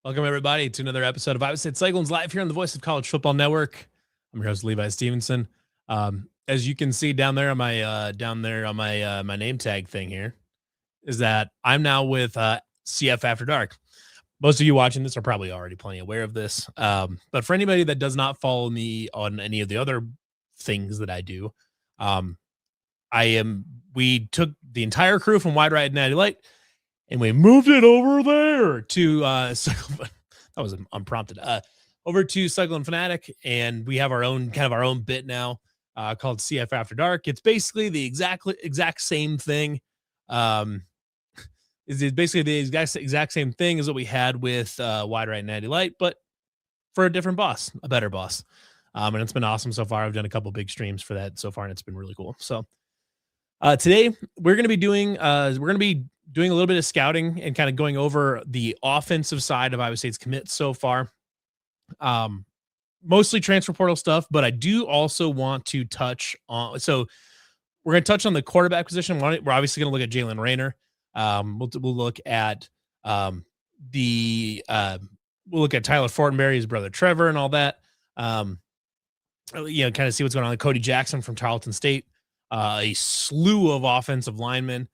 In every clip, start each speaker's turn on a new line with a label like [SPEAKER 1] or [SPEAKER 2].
[SPEAKER 1] Welcome everybody to another episode of Iowa State Cyclones live here on the Voice of College Football Network. I'm your host Levi Stevenson. As you can see down there on my name tag thing here, is that I'm now with CF After Dark. Most of you watching this are probably already plenty aware of this, but for anybody that does not follow me on any of the other things that I do, um, I am. We took the entire crew from Wide Right Natty Light and we moved it over there to that was unprompted over to Cyclone Fanatic, and we have our own bit now called CF After Dark. It's basically the exact same thing. Um, is basically the exact same thing as what we had with Wide Right Natty Light, but for a different boss, a better boss. And it's been awesome so far. I've done a couple big streams for that so far, and it's been really cool. So today we're going to be doing a little bit of scouting and kind of going over the offensive side of Iowa State's commits so far. Mostly transfer portal stuff, but I do also want to touch on. So we're going to touch on the quarterback position. We're obviously going to look at Jalen Rayner. We'll look at we'll look at Tyler Fortenberry, his brother Trevor, and all that. Kind of see what's going on. Cody Jackson from Tarleton State, a slew of offensive linemen.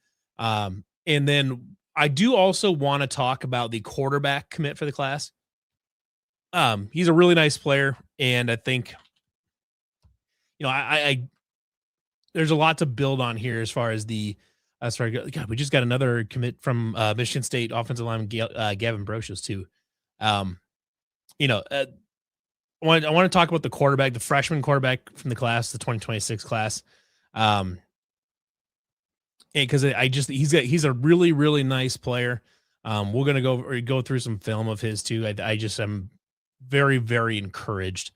[SPEAKER 1] And then I do also want to talk about the quarterback commit for the class. He's a really nice player, and I think, I there's a lot to build on here as far as God, we just got another commit from Michigan State offensive lineman Gavin Brocious too. I want to talk about the quarterback, the freshman quarterback from the class, the 2026 class. Because he's a really, really nice player. We're gonna go through some film of his too. I just am very, very encouraged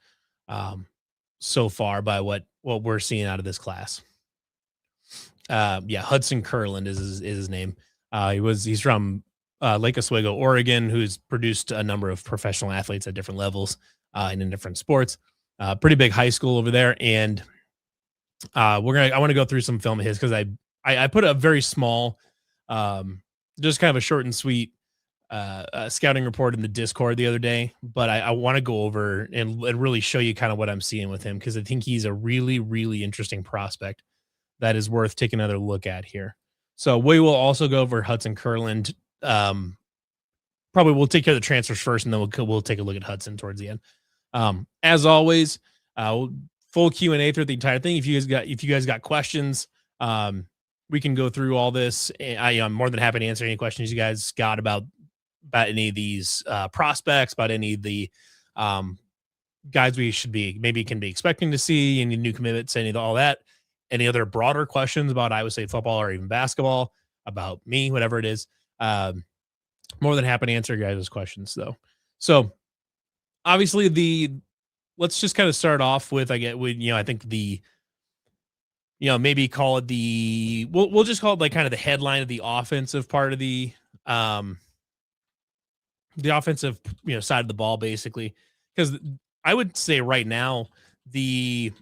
[SPEAKER 1] so far by what we're seeing out of this class. Hudson Curland is his name. He's from Lake Oswego, Oregon, who's produced a number of professional athletes at different levels and in different sports. Pretty big high school over there, and I want to go through some film of his because I put a very small, just kind of a short and sweet scouting report in the Discord the other day, but I want to go over and really show you kind of what I'm seeing with him because I think he's a really, really interesting prospect that is worth taking another look at here. So we will also go over Hudson Curland. Probably we'll take care of the transfers first, and then we'll take a look at Hudson towards the end. As always, full Q&A through the entire thing. If you guys got questions, we can go through all this. I'm more than happy to answer any questions you guys got about any of these prospects, about any of the guys we should be expecting to see, any new commitments, all that, any other broader questions about Iowa State football or even basketball, about me, whatever it is. More than happy to answer your guys' questions though. So obviously let's just kind of start off with, I think maybe call it we'll just call it like kind of the headline of the offensive part of the offensive, side of the ball, basically. Because I would say right now, the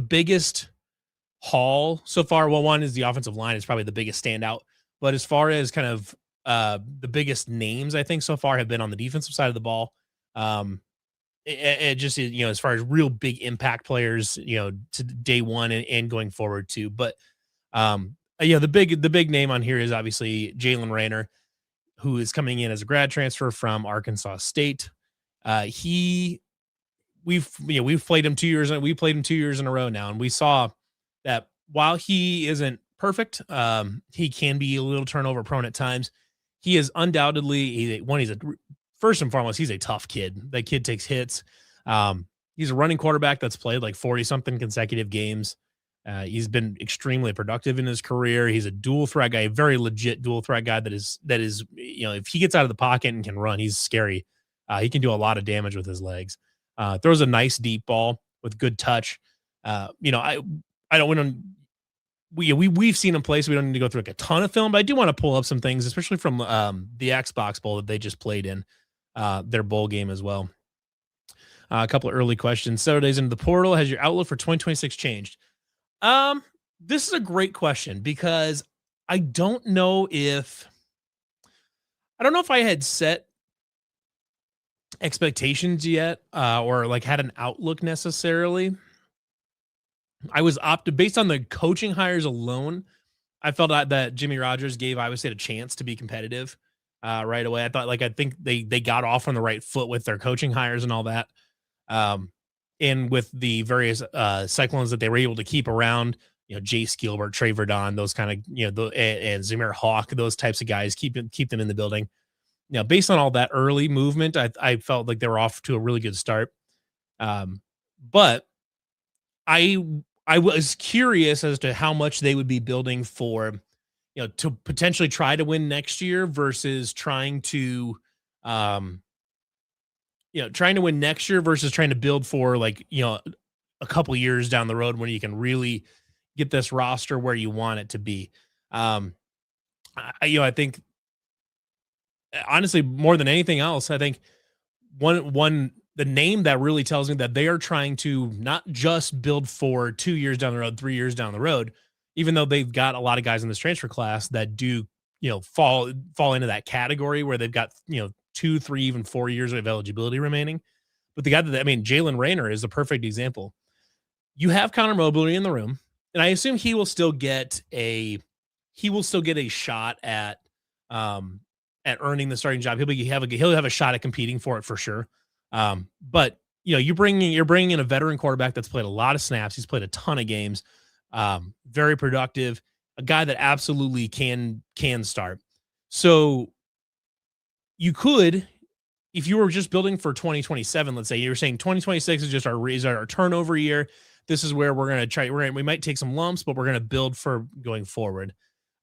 [SPEAKER 1] biggest haul so far, well, one is the offensive line is probably the biggest standout. But as far as kind of the biggest names, I think so far have been on the defensive side of the ball. It just, as far as real big impact players, to day one and going forward too. But the big name on here is obviously Jalen Rayner, who is coming in as a grad transfer from Arkansas State. We've played him 2 years, and we played him 2 years in a row now, and we saw that while he isn't perfect, he can be a little turnover prone at times. He is undoubtedly first and foremost, he's a tough kid. That kid takes hits. He's a running quarterback that's played like 40 something consecutive games. He's been extremely productive in his career. He's a dual threat guy, a very legit dual threat guy that is, if he gets out of the pocket and can run, he's scary. He can do a lot of damage with his legs. Throws a nice deep ball with good touch. We've seen him play, so we don't need to go through like a ton of film, but I do want to pull up some things, especially from the Xbox Bowl that they just played in their bowl game as well. A couple of early questions. Saturdays into the portal. Has your outlook for 2026 changed? This is a great question because I don't know if I don't know if I had set expectations yet, or like had an outlook necessarily. I was opted based on the coaching hires alone. I felt that Jimmy Rogers gave Iowa State a chance to be competitive right away. I think they got off on the right foot with their coaching hires and all that. Um, and with the various Cyclones that they were able to keep around, Jace Gilbert, Trey Verdon, those kind of and Zamir Hawk, those types of guys, keep them in the building. Based on all that early movement, I felt like they were off to a really good start. But I I was curious as to how much they would be building for, to potentially try to win next year versus um, trying to win next year versus trying to build for like, a couple years down the road when you can really get this roster where you want it to be. Um, I think honestly, more than anything else, I think one the name that really tells me that they are trying to not just build for 2 years down the road, 3 years down the road, even though they've got a lot of guys in this transfer class that do, fall into that category where they've got, 2, 3, even 4 years of eligibility remaining. But the guy that I mean, Jalen Rayner is a perfect example. You have Connor Mobley in the room, and I assume he will still get a shot um at earning the starting job. He'll have a shot at competing for it for sure. But you're bringing in a veteran quarterback that's played a lot of snaps. He's played a ton of games. Very productive, a guy that absolutely can start. So you could, if you were just building for 2027, let's say you're saying 2026 is just our turnover year. This is where we're going to try. We might take some lumps, but we're going to build for going forward.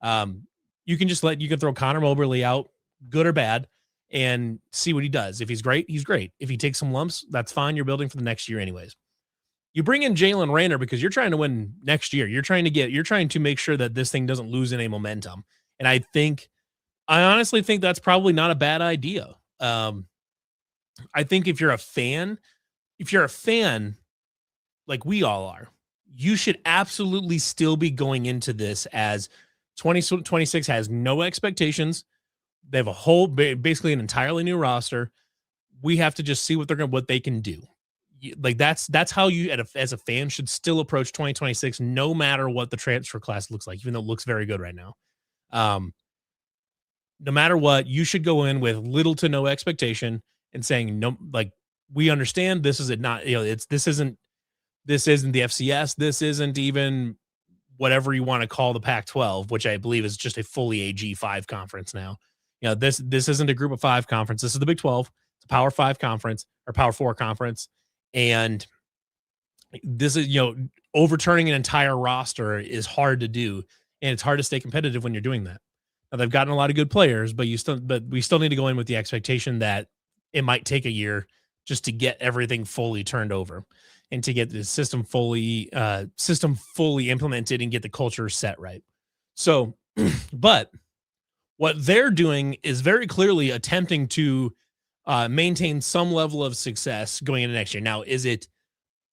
[SPEAKER 1] Um, you can throw Connor Moberly out, good or bad, and see what he does. If he's great, he's great. If he takes some lumps, that's fine. You're building for the next year, anyways. You bring in Jalen Rayner because you're trying to win next year. You're trying to make sure that this thing doesn't lose any momentum. And I honestly think that's probably not a bad idea. I think if you're a fan like we all are, you should absolutely still be going into this as 2026 has no expectations. They have basically an entirely new roster. We have to just see what they can do. Like that's how you as a fan should still approach 2026, no matter what the transfer class looks like, even though it looks very good right now. Um, no matter what, you should go in with little to no expectation and saying no, like we understand this is it not, this isn't the FCS. This isn't even whatever you want to call the Pac-12, which I believe is just a fully AG5 conference now. This isn't a Group of Five conference. This is the Big 12. It's a Power Five conference or Power Four conference, and this is overturning an entire roster is hard to do, and it's hard to stay competitive when you're doing that. Now they've gotten a lot of good players, but we still need to go in with the expectation that it might take a year just to get everything fully turned over and to get the system fully implemented and get the culture set right. So, but what they're doing is very clearly attempting to maintain some level of success going into next year. Now, is it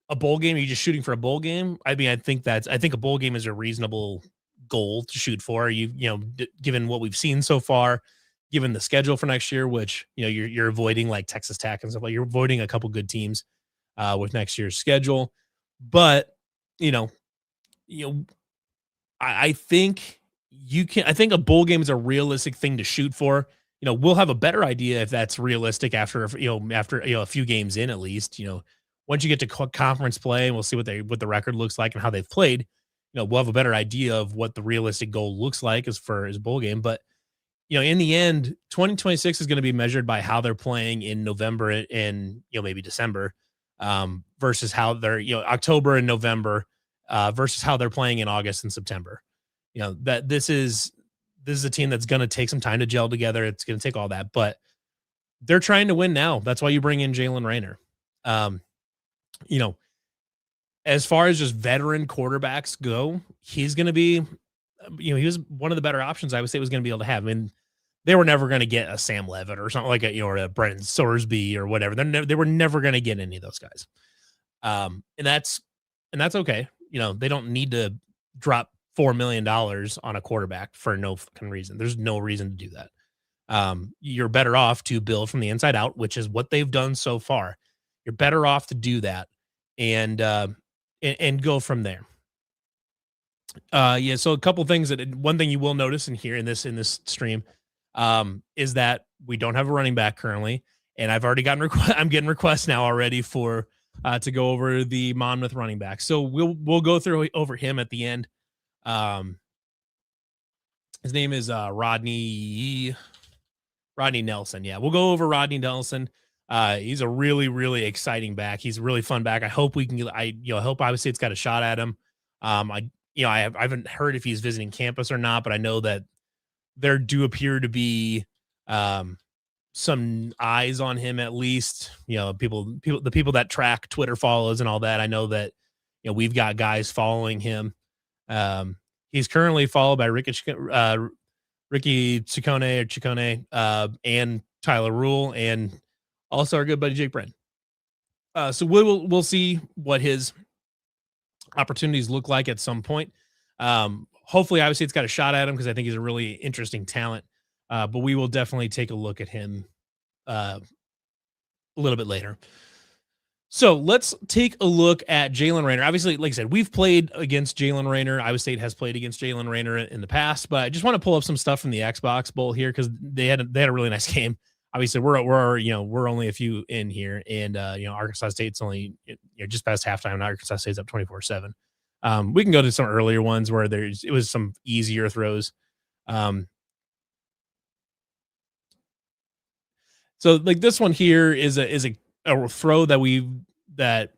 [SPEAKER 1] a bowl game? Are you just shooting for a bowl game? I mean, I think a bowl game is a reasonable goal to shoot for. Given what we've seen so far, given the schedule for next year, which you're avoiding like Texas Tech and stuff like you're avoiding a couple good teams with next year's schedule. But you know, you know, I think you can. I think a bowl game is a realistic thing to shoot for. We'll have a better idea if that's realistic after a few games in at least. Once you get to conference play, and we'll see what the record looks like and how they've played. We'll have a better idea of what the realistic goal looks like as for his bowl game. But in the end, 2026 is going to be measured by how they're playing in November and maybe December, versus how they're October and November, versus how they're playing in August and September. That this is a team that's going to take some time to gel together. It's going to take all that, but they're trying to win now. That's why you bring in Jalen Rayner. You know, as far as just veteran quarterbacks go, he's going to be, he was one of the better options I would say was going to be able to have. I mean, they were never going to get a Sam Levitt or something like or a Brendan Sorsby or whatever. They were never going to get any of those guys. And that's okay. They don't need to drop $4 million on a quarterback for no fucking reason. There's no reason to do that. You're better off to build from the inside out, which is what they've done so far. You're better off to do that and and go from there. Yeah. So a couple things that one thing you will notice in here in this stream, is that we don't have a running back currently, and I've already gotten I'm getting requests now already for to go over the Monmouth running back. So we'll go through over him at the end. Um, his name is Rodney Nelson. Yeah, we'll go over Rodney Nelson. He's a really exciting back. He's a really fun back. I hope we can get. I hope obviously it's got a shot at him. I haven't heard if he's visiting campus or not, but I know that there do appear to be um some eyes on him at least. The people that track Twitter follows and all that. I know that we've got guys following him. Um, he's currently followed by Ricky Ciccone, and Tyler Rule, and also our good buddy Jake Brent. So we'll see what his opportunities look like at some point. Hopefully, obviously, it's got a shot at him because I think he's a really interesting talent. But we will definitely take a look at him uh, a little bit later. So let's take a look at Jalen Raynor. Obviously, like I said, we've played against Jalen Raynor. Iowa State has played against Jalen Raynor in the past, but I just want to pull up some stuff from the Xbox Bowl here because they had a really nice game. Obviously, we're only a few in here, and Arkansas State's only just past halftime, and Arkansas State's up 24-7. We can go to some earlier ones where it was some easier throws. Um, so like this one here is a throw that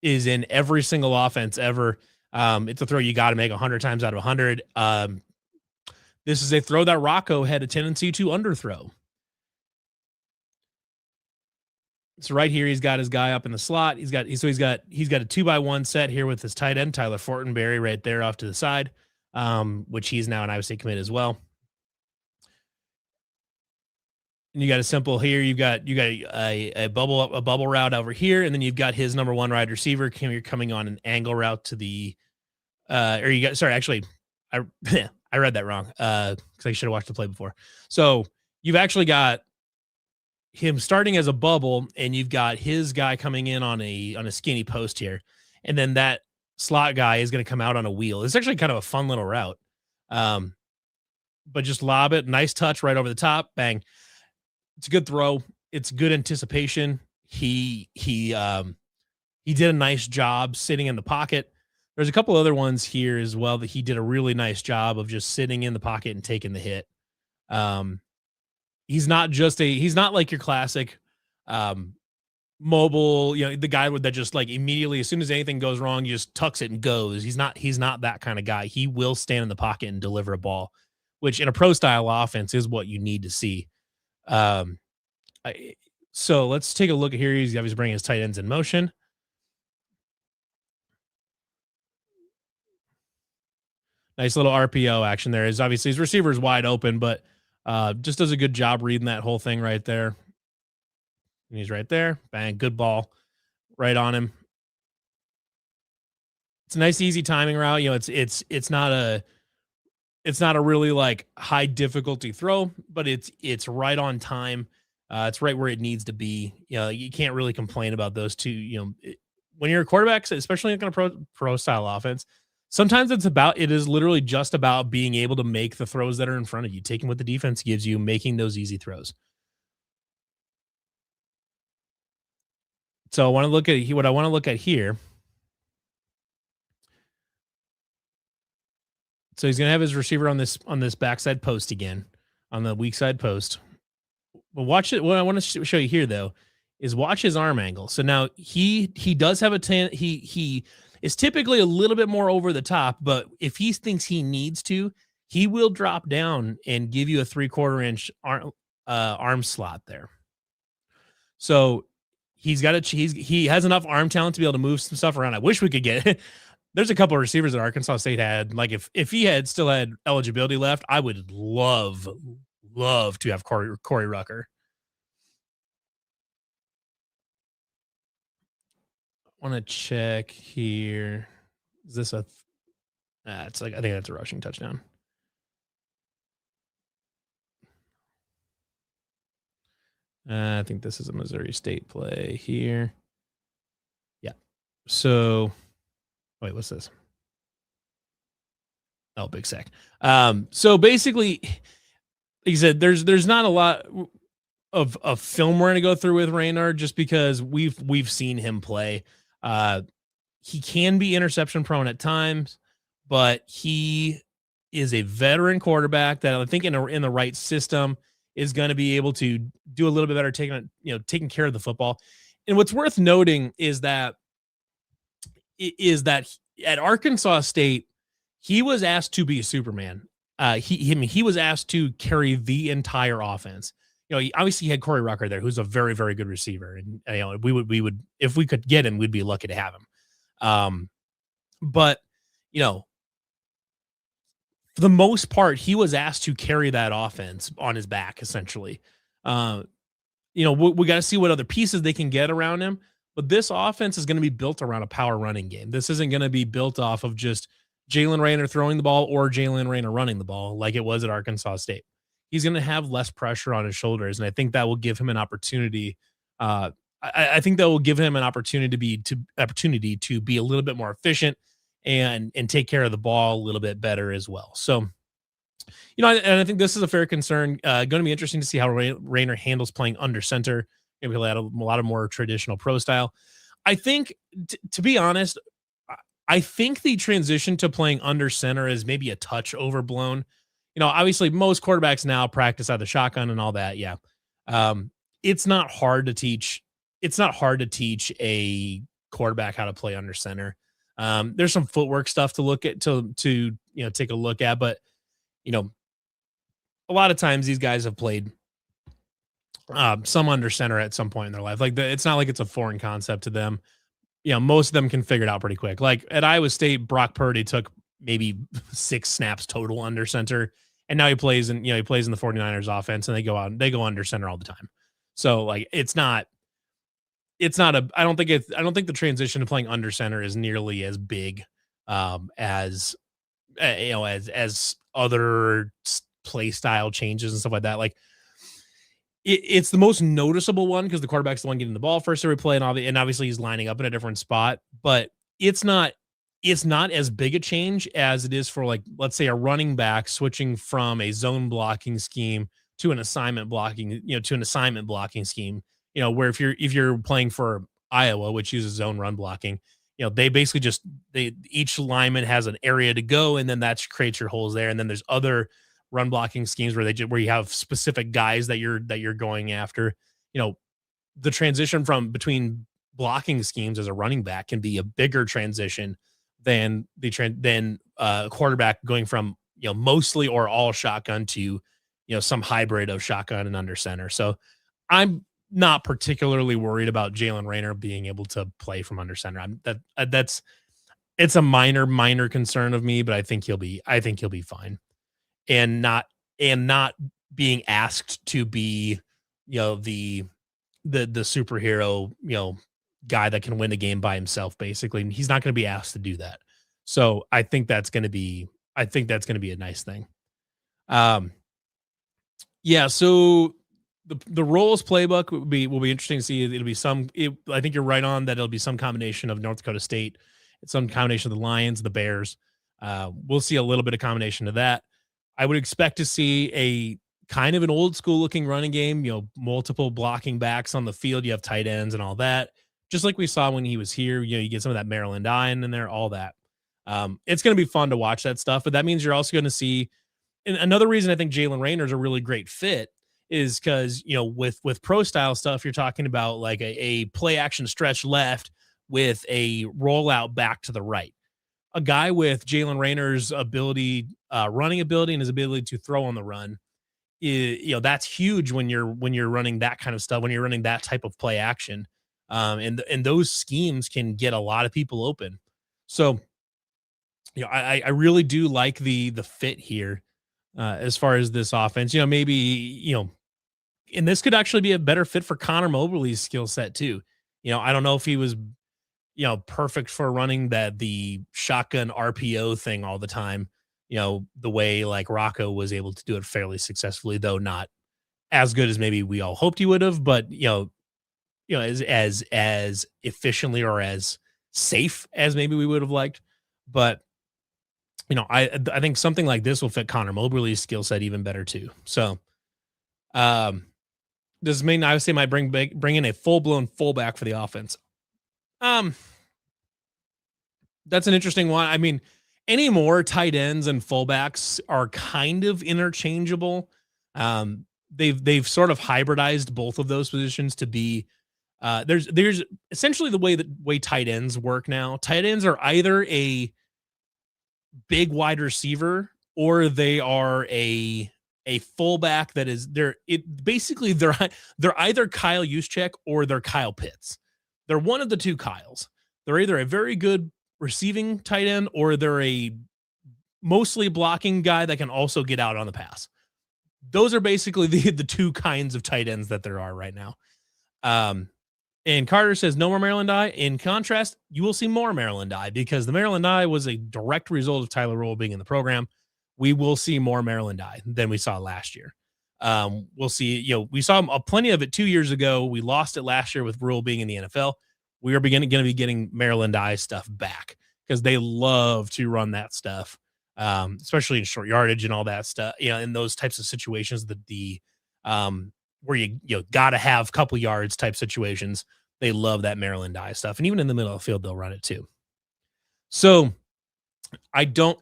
[SPEAKER 1] is in every single offense ever. It's a throw you got to make 100 times out of 100. This is a throw that Rocco had a tendency to underthrow. So right here, he's got his guy up in the slot. He's got a 2-by-1 set here with his tight end Tyler Fortenberry right there off to the side, which he's now an Iowa State commit as well. And you got a simple here. You got a bubble route over here, and then you've got his number one wide receiver coming on an angle route to the or you got sorry actually I I read that wrong because I should have watched the play before. So you've actually got him starting as a bubble, and you've got his guy coming in on a skinny post here, and then that slot guy is going to come out on a wheel. It's actually kind of a fun little route, um, but just lob it, nice touch right over the top, bang. It's a good throw. It's good anticipation. He did a nice job sitting in the pocket. There's a couple other ones here as well that he did a really nice job of just sitting in the pocket and taking the hit. Um, he's not like your classic um mobile, the guy that just like immediately as soon as anything goes wrong, you just tucks it and goes. He's not that kind of guy. He will stand in the pocket and deliver a ball, which in a pro style offense is what you need to see. Um so let's take a look at here. He's obviously bringing his tight ends in motion. Nice little RPO action there. Is obviously his receiver's wide open, but just does a good job reading that whole thing right there. And he's right there. Bang, good ball right on him. It's a nice, easy timing route. It's not a really like high difficulty throw, but it's right on time. It's right where it needs to be. You can't really complain about those two. When you're a quarterback, especially in a pro style offense, sometimes it is literally just about being able to make the throws that are in front of you, taking what the defense gives you, making those easy throws. So what I want to look at here. So he's gonna have his receiver on this backside post again, on the weak side post. But watch it. What I want to show you here though is watch his arm angle. So now he does have he is typically a little bit more over the top, but if he thinks he needs to, he will drop down and give you a 3/4 inch arm slot there. So he has enough arm talent to be able to move some stuff around. I wish we could get there's a couple of receivers that Arkansas State had. Like if he had still had eligibility left, I would love to have Corey Rucker. I want to check here. Is this a? It's like I think that's a rushing touchdown. I think this is a Missouri State play here. Yeah. So wait, what's this? Oh, big sack. So basically, like you said, there's not a lot of film we're gonna go through with Raynard just because we've seen him play. Uh, he can be interception prone at times, but he is a veteran quarterback that I think in the right system is going to be able to do a little bit better taking care of the football. And what's worth noting is that at Arkansas State, he was asked to be a Superman. He was asked to carry the entire offense. Obviously he had Corey Rucker there, who's a very very good receiver, and we would if we could get him, we'd be lucky to have him. Um, but you know, for the most part, he was asked to carry that offense on his back, essentially. Uh, we got to see what other pieces they can get around him. But this offense is going to be built around a power running game. This isn't going to be built off of just Jalen Raynor throwing the ball or Jalen Raynor running the ball like it was at Arkansas State. He's going to have less pressure on his shoulders, and I think that will give him an opportunity. I think that will give him an opportunity to be a little bit more efficient and take care of the ball a little bit better as well. So and I think this is a fair concern. Going to be interesting to see how Raynor handles playing under center. Maybe he'll add a lot of more traditional pro style. I think, to be honest, I think the transition to playing under center is maybe a touch overblown. Obviously, most quarterbacks now practice out of the shotgun and all that. Yeah, it's not hard to teach. It's not hard to teach a quarterback how to play under center. There's some footwork stuff to look at to take a look at, but you know, a lot of times these guys have played some under center at some point in their life. It's not like it's a foreign concept to them. Most of them can figure it out pretty quick. Like at Iowa State, Brock Purdy took maybe 6 snaps total under center, and now he plays in the 49ers offense, and they go under center all the time. So like I don't think the transition to playing under center is nearly as big as as other play style changes and stuff like that. Like it's the most noticeable one because the quarterback's the one getting the ball first every play, and obviously he's lining up in a different spot. But it's not as big a change as it is for, like, let's say a running back switching from a zone blocking scheme to an assignment blocking scheme. Where if you're playing for Iowa, which uses zone run blocking, they basically each lineman has an area to go, and then that creates your holes there. And then there's other run blocking schemes where where you have specific guys that you're going after. The transition from between blocking schemes as a running back can be a bigger transition than quarterback going from mostly or all shotgun to some hybrid of shotgun and under center. So I'm not particularly worried about Jalen Raynor being able to play from under center. It's a minor concern of me, but I think he'll be fine, and not being asked to be the superhero guy that can win a game by himself. Basically, he's not going to be asked to do that. So I think that's going to be a nice thing. Yeah. So the Rolls playbook will be interesting to see. I think you're right on that. It'll be some combination of North Dakota State, some combination of the Lions, the Bears. We'll see a little bit of combination of that. I would expect to see a kind of an old school looking running game, multiple blocking backs on the field. You have tight ends and all that, just like we saw when he was here. You get some of that Maryland Iron in there, all that. It's going to be fun to watch that stuff, but that means you're also going to see. And another reason I think Jalen Raynor is a really great fit is because, with pro style stuff, you're talking about like a play action stretch left with a rollout back to the right. A guy with Jalen Raynor's running ability, and his ability to throw on the run, that's huge when you're running that kind of stuff, when you're running that type of play action. And those schemes can get a lot of people open. So, I really do like the fit here as far as this offense. Maybe, and this could actually be a better fit for Connor Mobley's skill set too. I don't know if he was perfect for running the shotgun RPO thing all the time, the way like Rocco was able to do it fairly successfully, though not as good as maybe we all hoped he would have, but as efficiently or as safe as maybe we would have liked. But I think something like this will fit Connor Moberly's skill set even better too. So um does mean I would say might bring in a full blown fullback for the offense. Um that's an interesting one. I mean, anymore tight ends and fullbacks are kind of interchangeable. They've sort of hybridized both of those positions to be there's essentially the way tight ends work now. Tight ends are either a big wide receiver or they are a fullback that is they're either Kyle Juszczyk or they're Kyle Pitts. They're one of the two Kyles. They're either a very good receiving tight end or they're a mostly blocking guy that can also get out on the pass. Those are basically the two kinds of tight ends that there are right now. And Carter says no more Maryland Eye. In contrast, you will see more Maryland Eye because the Maryland Eye was a direct result of Tyler Roll being in the program. We will see more Maryland Eye than we saw last year. We'll see, we saw plenty of it 2 years ago. We lost it last year with Rule being in the NFL. We are going to be getting Maryland Eye stuff back because they love to run that stuff, especially in short yardage and all that stuff. In those types of situations, where you got to have a couple yards type situations. They love that Maryland Eye stuff. And even in the middle of the field, they'll run it too. So I don't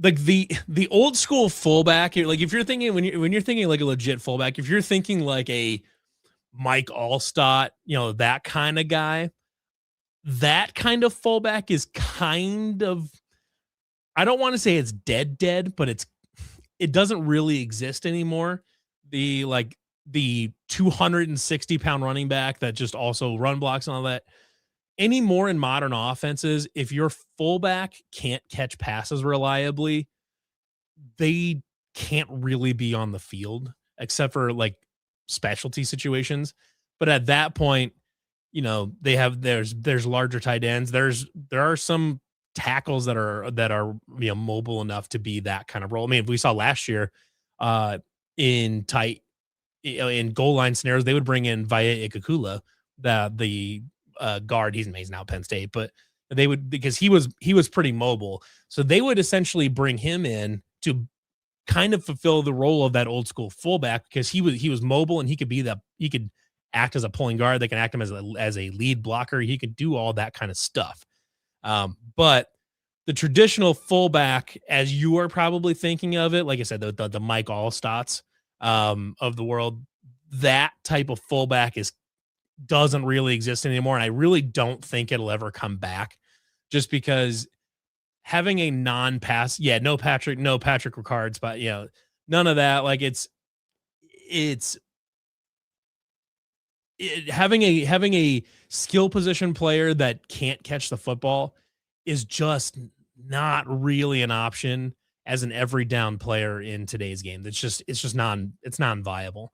[SPEAKER 1] like the old school fullback. Like if you're thinking when you're thinking like a legit fullback, if you're thinking like a Mike Allstott, that kind of guy, that kind of fullback is kind of, I don't want to say it's dead, but it doesn't really exist anymore. The 260-pound running back that just also run blocks and all that. Anymore in modern offenses, if your fullback can't catch passes reliably, they can't really be on the field except for like specialty situations. But at that point, there's larger tight ends. There are some tackles that are mobile enough to be that kind of role. I mean, we saw last year in goal line scenarios, they would bring in Vaya Ikakula, the guard. He's now at Penn State, but they would, because he was pretty mobile. So they would essentially bring him in to kind of fulfill the role of that old school fullback because he was mobile and he could act as a pulling guard. They can act him as a lead blocker. He could do all that kind of stuff. But the traditional fullback, as you are probably thinking of it, like I said, the Mike Allstotts of the world, that type of fullback doesn't really exist anymore. And I really don't think it'll ever come back just because having a non-pass, no Patrick Ricards, but none of that. Like having a skill position player that can't catch the football is just not really an option as an every down player in today's game. It's non-viable.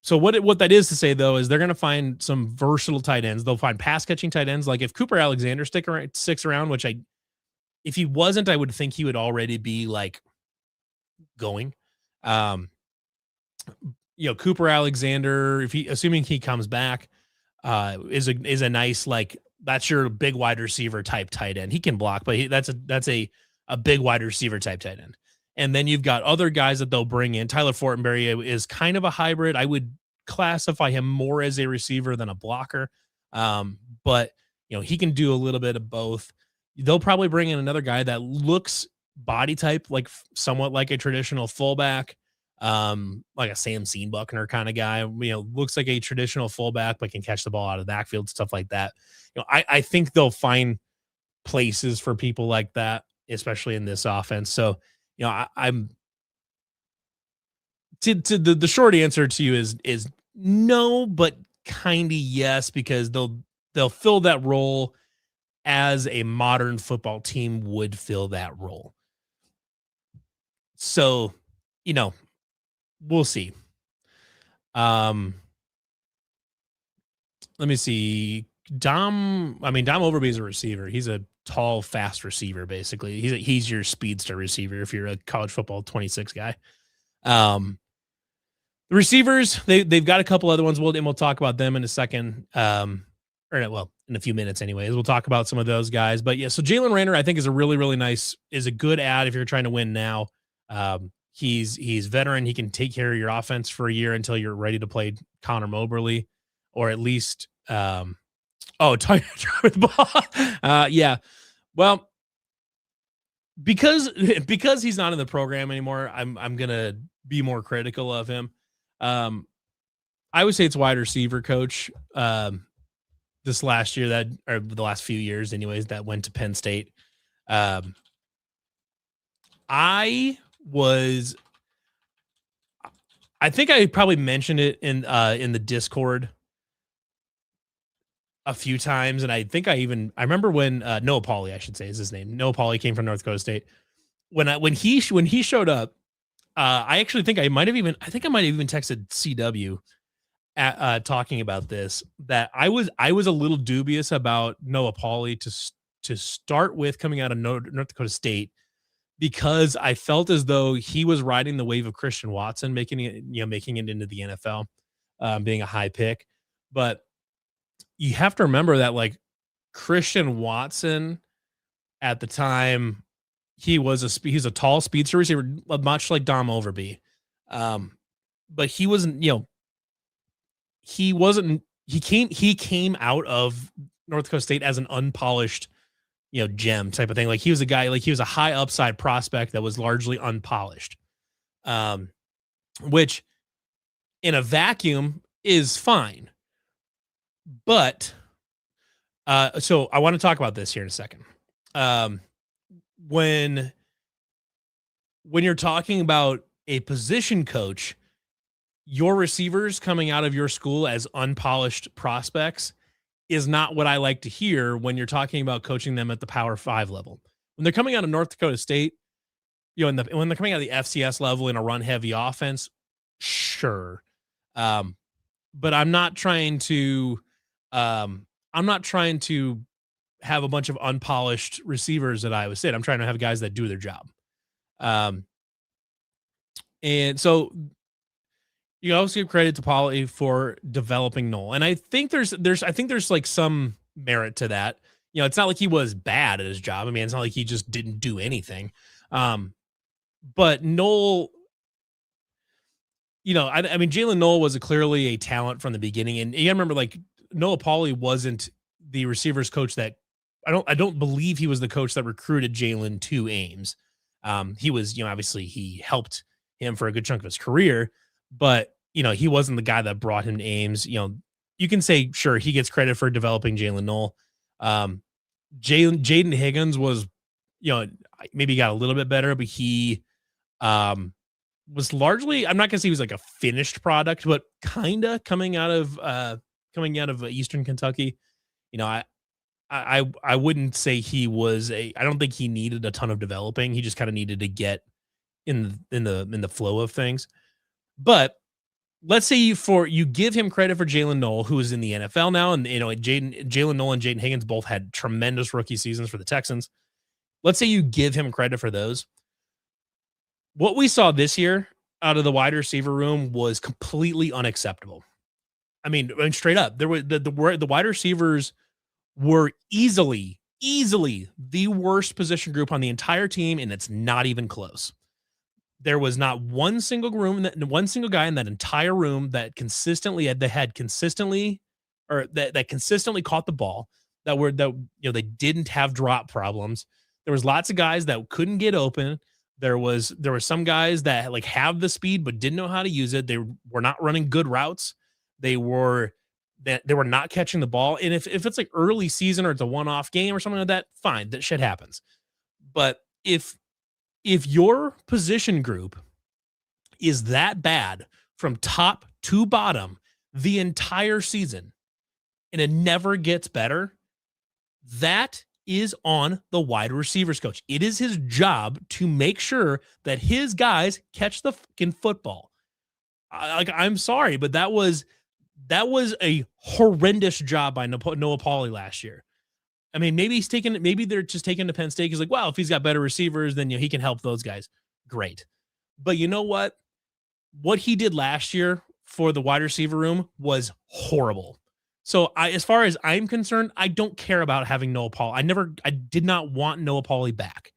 [SPEAKER 1] So what that is to say though is they're going to find some versatile tight ends. They'll find pass catching tight ends. Like if Cooper Alexander sticks around, which if he wasn't, I would think he would already be like going. Cooper Alexander, assuming he comes back, is a nice, like, that's your big wide receiver type tight end. He can block, but that's a big wide receiver type tight end. And then you've got other guys that they'll bring in. Tyler Fortenberry is kind of a hybrid. I would classify him more as a receiver than a blocker. But he can do a little bit of both. They'll probably bring in another guy that looks body type like somewhat like a traditional fullback, like a Sam Seenbuckner kind of guy. Looks like a traditional fullback but can catch the ball out of the backfield, stuff like that. I think they'll find places for people like that, especially in this offense. So I'm the short answer to you is no, but kind of yes, because they'll fill that role as a modern football team would fill that role. So, we'll see. Let me see. Dom Overby is a receiver. He's a tall, fast receiver, basically. He's your speedster receiver if you're a college football 26 guy. The receivers, they've got a couple other ones. We'll talk about them in a second. Or well, in a few minutes, anyways. We'll talk about some of those guys. But yeah, so Jalen Raynor, I think, is a really, really nice, is a good ad if you're trying to win now. He's veteran. He can take care of your offense for a year until you're ready to play Connor Moberly, or at least talking with the ball. Yeah. Well, because he's not in the program anymore, I'm gonna be more critical of him. I would say it's wide receiver coach. This last year that, or the last few years, anyways, that went to Penn State. Um, I was, I think I probably mentioned it in the Discord a few times, and I think I remember when Noah Pauly, I should say, is his name. Noah Pauly came from North Dakota State. When he showed up, I actually think I might have even texted CW talking about this, that I was a little dubious about Noah Pauly to start with coming out of North Dakota State, because I felt as though he was riding the wave of Christian Watson making it into the NFL, being a high pick. But you have to remember that, like, Christian Watson at the time, he's a tall speedster receiver, much like Dom Overby. But he wasn't, he came out of North Dakota State as an unpolished, gem type of thing. Like, he was a guy, like, he was a high upside prospect that was largely unpolished. Which in a vacuum is fine. But so I want to talk about this here in a second. When you're talking about a position coach, your receivers coming out of your school as unpolished prospects is not what I like to hear when you're talking about coaching them at the Power 5 level. When they're coming out of North Dakota State, when they're coming out of the FCS level in a run heavy offense, sure. But I'm not trying to have a bunch of unpolished receivers at Iowa State. I'm trying to have guys that do their job. And so you also give credit to Pauly for developing Noel. And I think there's like some merit to that. It's not like he was bad at his job. I mean, it's not like he just didn't do anything. But Noel, I mean, Jalen Noel was clearly a talent from the beginning. And you remember, like, Noah Pauly wasn't the receivers coach that I don't believe he was the coach that recruited Jalen to Ames. He was, obviously he helped him for a good chunk of his career, but he wasn't the guy that brought him to Ames. You can say, sure, he gets credit for developing Jalen Noel. Jaden Higgins was, maybe got a little bit better, but he was largely, I'm not gonna say he was like a finished product, but kind of coming out of Eastern Kentucky. I wouldn't say he was I don't think he needed a ton of developing. He just kind of needed to get in the flow of things. But let's say you give him credit for Jalen Noel, who is in the NFL now, and Jalen Noel and Jaden Higgins both had tremendous rookie seasons for the Texans. Let's say you give him credit for those. What we saw this year out of the wide receiver room was completely unacceptable. I mean, straight up, there were the wide receivers were easily the worst position group on the entire team, and it's not even close. There was not one single guy in that entire room that consistently caught the ball, they didn't have drop problems. There was lots of guys that couldn't get open. There were some guys that like have the speed but didn't know how to use it. They were not running good routes. They were not catching the ball. And if it's like early season or it's a one-off game or something like that, fine, that shit happens. But if your position group is that bad from top to bottom the entire season and it never gets better, that is on the wide receivers coach. It is his job to make sure that his guys catch the fucking football. I'm sorry, but that was a horrendous job by Noah Pauly last year. I mean, maybe they're just taking to Penn State. He's like, well, if he's got better receivers, then he can help those guys. Great. But you know what? what he did last year for the wide receiver room was horrible. So as far as I'm concerned, I don't care about having Noah Paul. I did not want Noah Pauly back.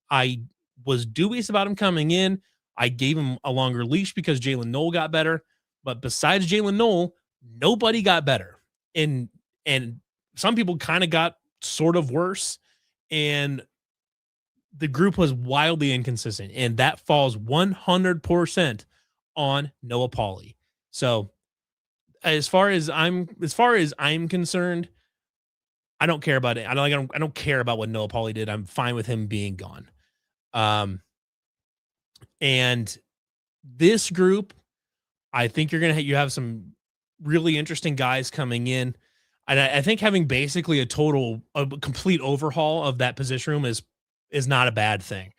[SPEAKER 1] I was dubious about him coming in. I gave him a longer leash because Jalen Noel got better. But besides Jalen Noel, nobody got better. And some people kind of got sort of worse. And the group was wildly inconsistent. And that falls 100% on Noah Pauly. So as far as I'm concerned, I don't care about it. I don't care about what Noah Pauly did. I'm fine with him being gone. Um, and this group, I think you have some really interesting guys coming in. And I think having basically a complete overhaul of that position room is not a bad thing.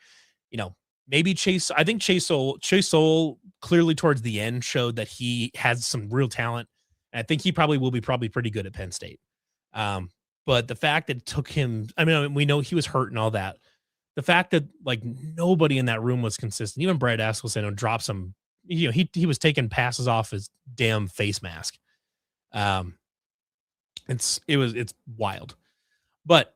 [SPEAKER 1] You know, maybe I think Chase Soul clearly towards the end showed that he has some real talent. And I think he probably will be pretty good at Penn State. Um, but the fact that it took him, I mean, we know he was hurt and all that. The fact that like nobody in that room was consistent, even Brad Askelson dropped some, he was taking passes off his damn face mask. Um, it's wild. But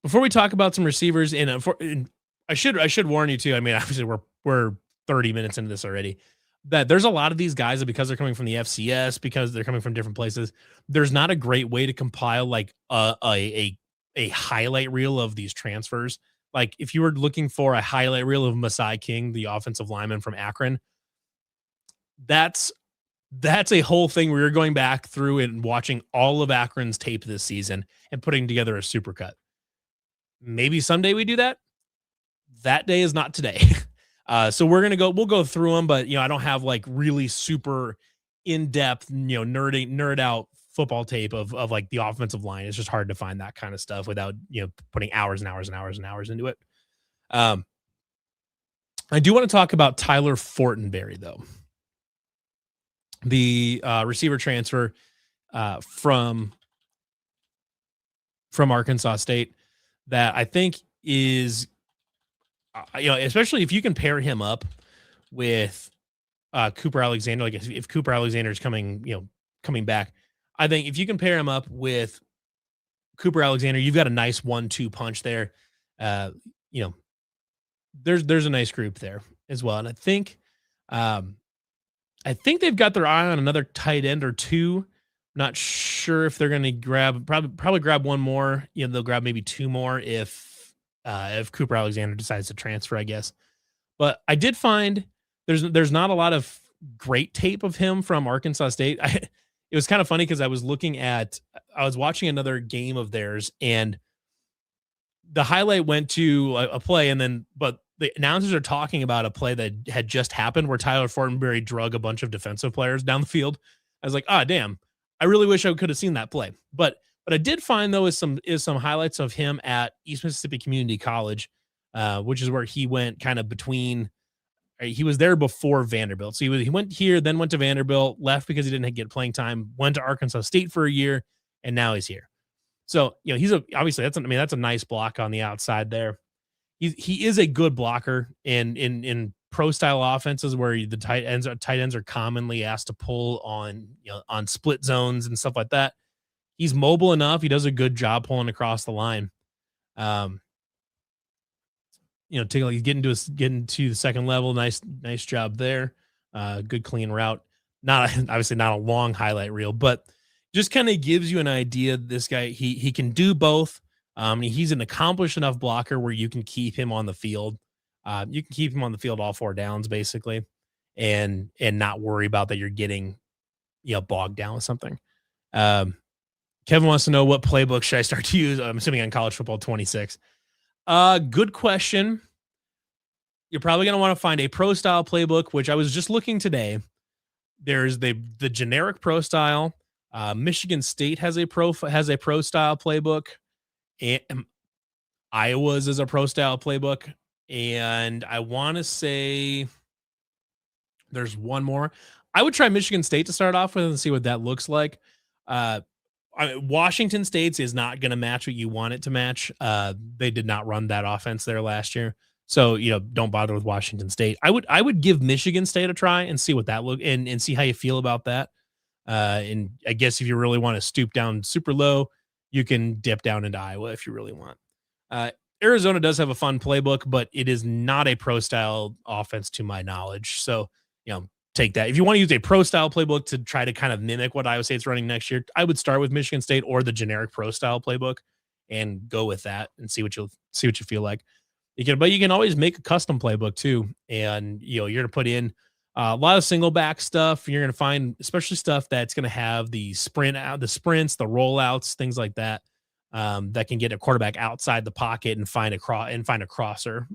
[SPEAKER 1] before we talk about some receivers, and I should warn you too. I mean, obviously we're 30 minutes into this already. That there's a lot of these guys that because they're coming from the FCS, because they're coming from different places, there's not a great way to compile like a highlight reel of these transfers. Like if you were looking for a highlight reel of Masai King, the offensive lineman from Akron, that's that's a whole thing where you're going back through and watching all of Akron's tape this season and putting together a supercut. Maybe someday we do that. That day is not today. So we'll go through them, but I don't have like really super in depth, nerd out football tape of like the offensive line. It's just hard to find that kind of stuff without, putting hours and hours and hours and hours into it. Um, I do want to talk about Tyler Fortenberry though. The receiver transfer from Arkansas State that I think is, especially if you can pair him up with Cooper Alexander, like if Cooper Alexander is coming back, I think if you can pair him up with Cooper Alexander, you've got a nice 1-2 punch there. Uh, you know, there's a nice group there as well, and I think they've got their eye on another tight end or two. Not sure if they're going to probably grab one more. They'll grab maybe two more if Cooper Alexander decides to transfer, I guess. But I did find there's not a lot of great tape of him from Arkansas State. It was kind of funny because I was watching another game of theirs, and the highlight went to a play, but the announcers are talking about a play that had just happened where Tyler Fortenberry drug a bunch of defensive players down the field. I was like, damn, I really wish I could have seen that play. But I did find though is some highlights of him at East Mississippi Community College, which is where he went kind of between. He was there before Vanderbilt, so he went here, then went to Vanderbilt, left because he didn't get playing time, went to Arkansas State for a year, and now he's here. So obviously that's a nice block on the outside there. He is a good blocker in pro style offenses where the tight ends are commonly asked to pull on split zones and stuff like that. He's mobile enough. He does a good job pulling across the line. Getting to the second level. Nice job there. Good clean route. Obviously not a long highlight reel, but just kind of gives you an idea. This guy, he can do both. He's an accomplished enough blocker where you can keep him on the field. You can keep him on the field all four downs basically, and not worry about that you're getting bogged down with something. Kevin wants to know what playbook should I start to use. I'm assuming on College Football 26. Good question. You're probably going to want to find a pro style playbook, which I was just looking today. There's the generic pro style. Michigan State has a pro style playbook, and Iowa's is a pro style playbook. And I want to say there's one more. I would try Michigan State to start off with and see what that looks like. Washington State's is not going to match what you want it to match. They did not run that offense there last year. So, don't bother with Washington State. I would give Michigan State a try and see what that look and see how you feel about that. And I guess if you really want to stoop down super low, you can dip down into Iowa if you really want. Uh, Arizona does have a fun playbook, but it is not a pro style offense to my knowledge. So, take that. If you want to use a pro style playbook to try to kind of mimic what Iowa State's running next year, I would start with Michigan State or the generic pro style playbook and go with that and see what you feel like. But you can always make a custom playbook too, and you're gonna put in a lot of single back stuff. You're gonna find especially stuff that's gonna have the sprints, the rollouts, things like that. That can get a quarterback outside the pocket and find a crosser.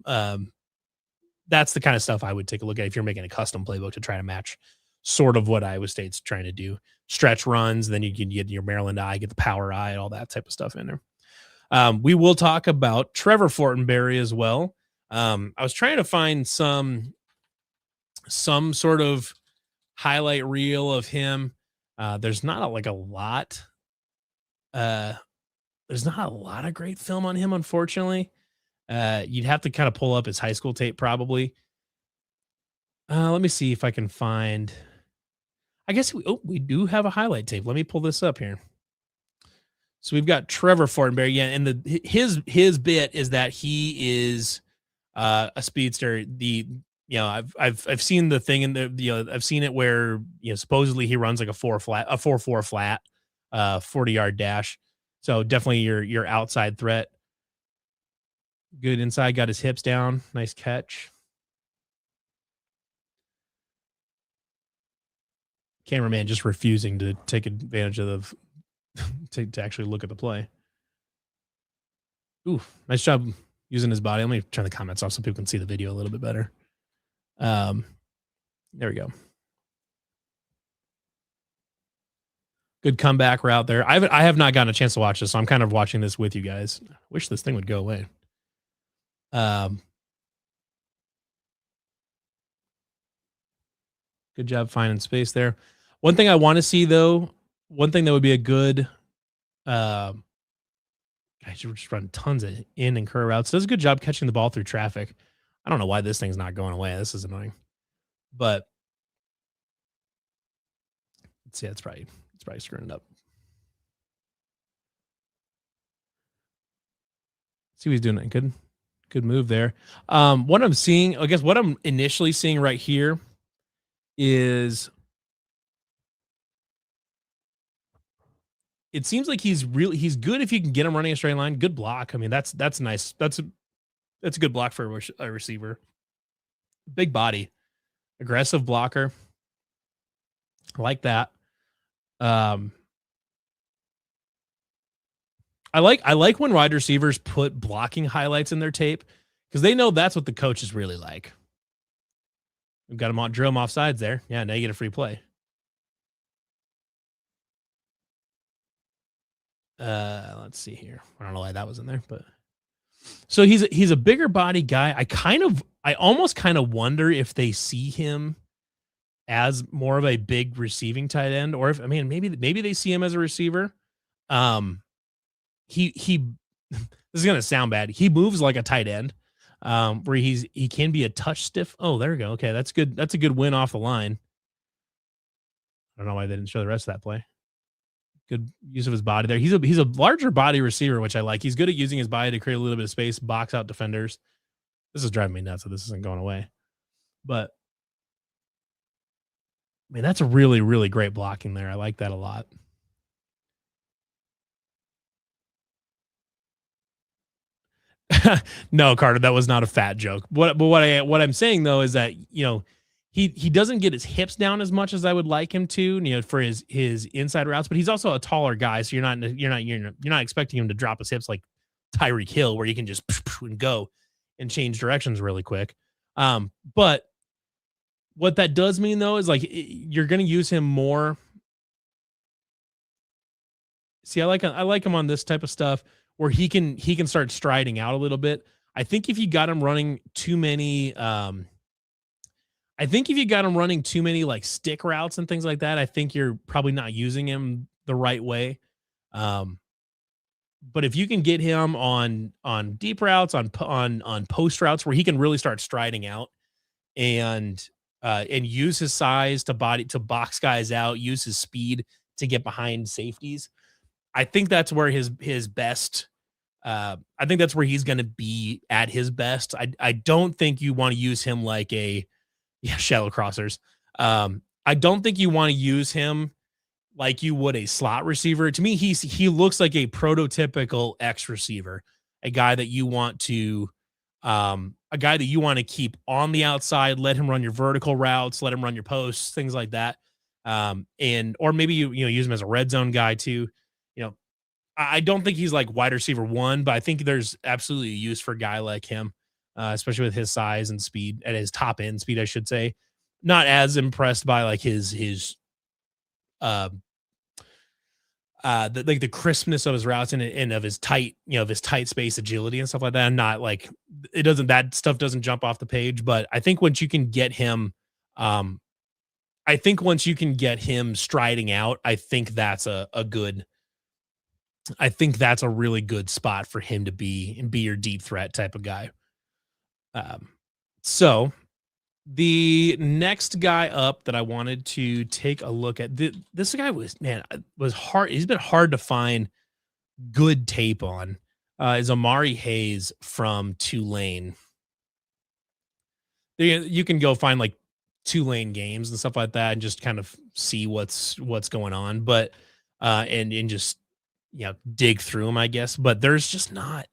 [SPEAKER 1] That's the kind of stuff I would take a look at if you're making a custom playbook to try to match sort of what Iowa State's trying to do. Stretch runs, then you can get your Maryland eye, get the power eye, all that type of stuff in there. We will talk about Trevor Fortenberry as well. I was trying to find some sort of highlight reel of him. There's not a lot. Uh, there's not a lot of great film on him, unfortunately. You'd have to kind of pull up his high school tape, probably. Let me see if I can find. I guess we do have a highlight tape. Let me pull this up here. So we've got Trevor Fortenberry, yeah, and his bit is that he is a speedster. I've seen the thing in the I've seen it where supposedly he runs like a 4.4 flat, 40-yard dash. So definitely your outside threat. Good inside, got his hips down, nice catch. Cameraman just refusing to take advantage of to actually look at the play. Ooh, nice job using his body. Let me turn the comments off so people can see the video a little bit better. There we go. Good comeback route there. I have not gotten a chance to watch this, so I'm kind of watching this with you guys. Wish this thing would go away. Good job finding space there. One thing I want to see though, one thing that would be a good guys, you're just running tons of in and curve routes. Does a good job catching the ball through traffic. I don't know why this thing's not going away. This is annoying. But let's see, it's probably screwing it up. See what he's doing. Good move there. What I'm seeing, I guess what I'm initially seeing right here is it seems like he's good if you can get him running a straight line. Good block. I mean, that's nice. That's a good block for a receiver. Big body, aggressive blocker. I like that. I like when wide receivers put blocking highlights in their tape because they know that's what the coaches really like. We've got him on drill him off sides there. Yeah, now you get a free play. Let's see here. I don't know why that was in there, but so he's a bigger body guy. I almost kind of wonder if they see him as more of a big receiving tight end, or if maybe they see him as a receiver. He this is gonna sound bad. He moves like a tight end, where he can be a touch stiff. Oh, there we go. Okay, that's good. That's a good win off the line. I don't know why they didn't show the rest of that play. Good use of his body there. He's a larger body receiver, which I like. He's good at using his body to create a little bit of space, box out defenders. This is driving me nuts, so this isn't going away. But I mean, that's a really, really great blocking there. I like that a lot. No, Carter, that was not a fat joke. What I'm saying though is that he doesn't get his hips down as much as I would like him to, for his inside routes, but he's also a taller guy, so you're not expecting him to drop his hips like Tyreek Hill, where you can just and go and change directions really quick. But what that does mean though is like you're going to use him more. See, I like him on this type of stuff where he can start striding out a little bit. I think if you got him running too many like stick routes and things like that, I think you're probably not using him the right way. But if you can get him on deep routes, on post routes where he can really start striding out and use his size to box guys out, use his speed to get behind safeties. I think that's where his best I think that's where he's going to be at his best. I don't think you want to use him like a yeah, shallow crossers. I don't think you want to use him like you would a slot receiver. To me, he looks like a prototypical X receiver, a guy that you want to a guy that you want to keep on the outside, let him run your vertical routes, let him run your posts, things like that. And or maybe you use him as a red zone guy too. You know, I don't think he's like wide receiver one, but I think there's absolutely a use for a guy like him, especially with his size and speed at his top end speed, I should say. Not as impressed by like his uh like the crispness of his routes and of his tight, of his tight space agility and stuff like that. I'm not like it doesn't that stuff doesn't jump off the page, but I think once you can get him, um, I think once you can get him striding out, I think that's a really good spot for him to be and be your deep threat type of guy. Um, so the next guy up that I wanted to take a look at, this guy was man was hard. He's been hard to find good tape on. Is Amari Hayes from Tulane. You can go find like Tulane games and stuff like that and just kind of see what's going on, but and just dig through them, I guess. But there's just not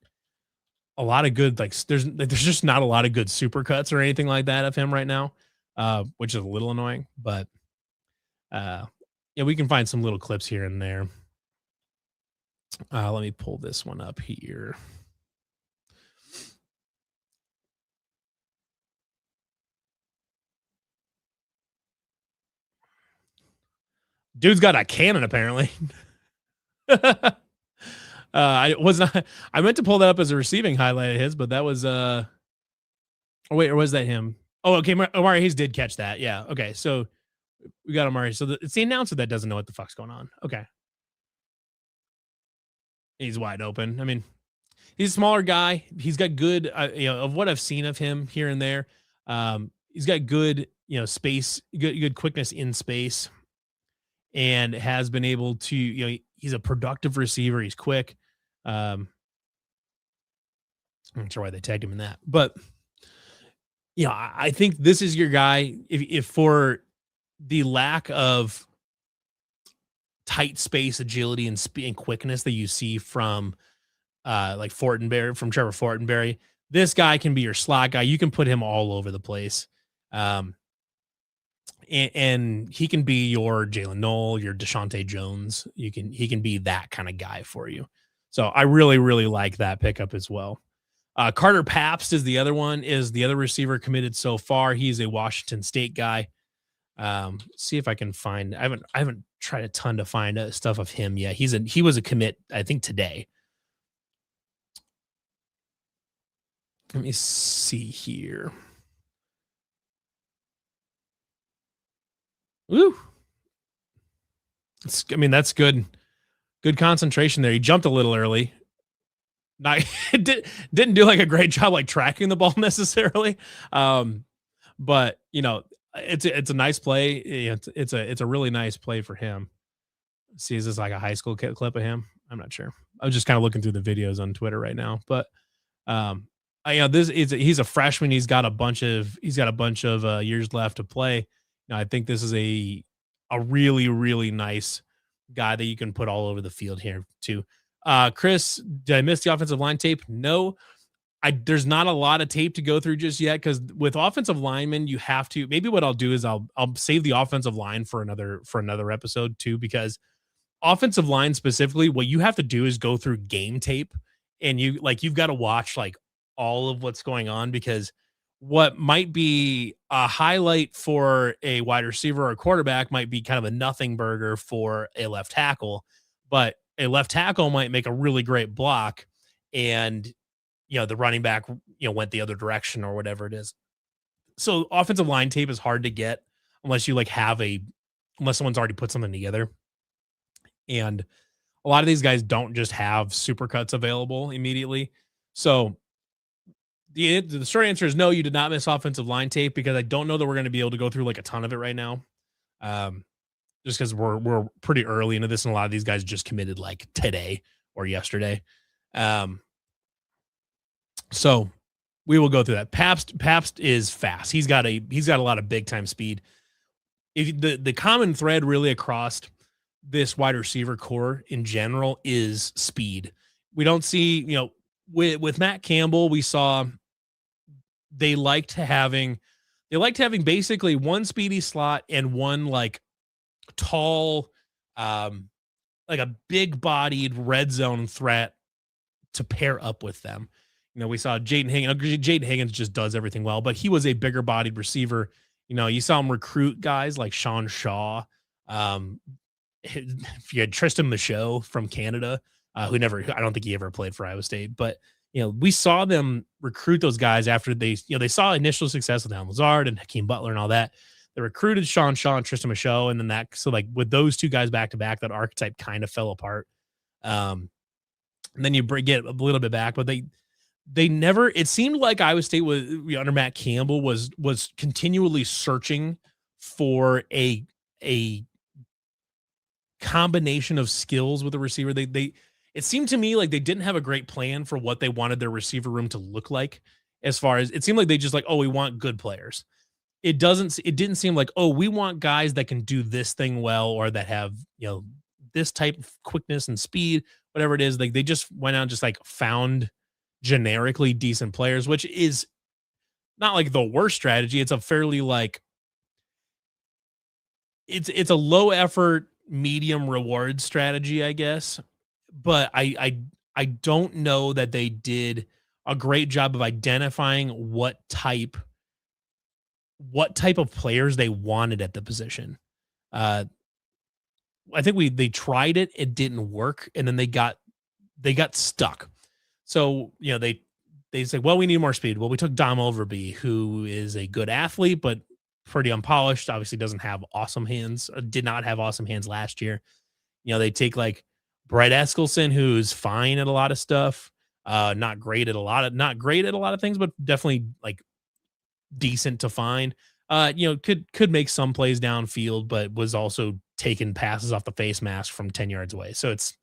[SPEAKER 1] a lot of good there's just not a lot of good super cuts or anything like that of him right now, which is a little annoying. But uh, yeah, we can find some little clips here and there. Let me pull this one up here. Dude's got a cannon apparently. I was not. I meant to pull that up as a receiving highlight of his, but that was Oh wait, or was that him? Oh, okay. Amari Hayes did catch that. Yeah. Okay. So we got Amari. So it's the announcer that doesn't know what the fuck's going on. Okay. He's wide open. I mean, he's a smaller guy. He's got good, of what I've seen of him here and there. He's got good, space, good quickness in space, and has been able to, he's a productive receiver. He's quick. I'm not sure why they tagged him in that, but I think this is your guy. If for the lack of tight space agility and speed and quickness that you see from like Fortenberry, from Trevor Fortenberry, this guy can be your slot guy. You can put him all over the place. Um, and he can be your Jalen Knoll, your Deshaunte Jones. He can be that kind of guy for you. So I really, really like that pickup as well. Carter Pabst is the other one, is the other receiver committed so far. He's a Washington State guy. See if I can find. I haven't tried a ton to find stuff of him yet. He was a commit, I think, today. Let me see here. Woo. I mean, that's good. Good concentration there. He jumped a little early. Not didn't do like a great job like tracking the ball necessarily. But it's a nice play. It's a really nice play for him. See, is this like a high school clip of him? I'm not sure. I was just kind of looking through the videos on Twitter right now, but this is he's a freshman. He's got a bunch of years left to play. I think this is a really, really nice guy that you can put all over the field here too. Chris, did I miss the offensive line tape? No. There's not a lot of tape to go through just yet, because with offensive linemen, you have to. Maybe what I'll do is I'll save the offensive line for another episode too, because offensive line specifically, what you have to do is go through game tape, and you've got to watch like all of what's going on, because what might be a highlight for a wide receiver or a quarterback might be kind of a nothing burger for a left tackle, but a left tackle might make a really great block, and the running back went the other direction or whatever it is. So offensive line tape is hard to get unless you unless someone's already put something together. And A lot of these guys don't just have super cuts available immediately. So the short answer is no, you did not miss offensive line tape because I don't know that we're going to be able to go through like a ton of it right now. Um, just because we're pretty early into this, and a lot of these guys just committed like today or yesterday. Um, so we will go through that. Pabst is fast. He's got a lot of big time speed. If the common thread really across this wide receiver core in general is speed. We don't see, with Matt Campbell, we saw they liked having basically one speedy slot and one like tall, um, like a big bodied red zone threat to pair up with them. We saw Jaden Higgins. Jaden Higgins just does everything well, but he was a bigger bodied receiver. You saw him recruit guys like Sean Shaw. Um, if you had Tristan Michaud from Canada, I don't think he ever played for Iowa State, but we saw them recruit those guys after they saw initial success with Alan Lazard and Hakeem Butler and all that. They recruited Sean Shaw and Tristan Michaud, and then so like with those two guys back to back, that archetype kind of fell apart. And then you get a little bit back, but they never. It seemed like Iowa State was under Matt Campbell was continually searching for a combination of skills with a receiver. It seemed to me like they didn't have a great plan for what they wanted their receiver room to look like. As far as it seemed like they just like, oh, we want good players. It didn't seem like, oh, we want guys that can do this thing well or that have, this type of quickness and speed, whatever it is. Like they just went out and just like found generically decent players, which is not like the worst strategy. It's a fairly like it's a low effort, medium reward strategy, I guess. But I don't know that they did a great job of identifying what type of players they wanted at the position. I think they tried it, it didn't work, and then they got stuck. So, they said, well, we need more speed. Well, we took Dom Overby, who is a good athlete, but pretty unpolished. Obviously, doesn't have awesome hands. Did not have awesome hands last year. They take like Brett Eskelson, who's fine at a lot of stuff. Not great at a lot of things, but definitely like decent to fine. Could make some plays downfield, but was also taking passes off the face mask from 10 yards away. So it's,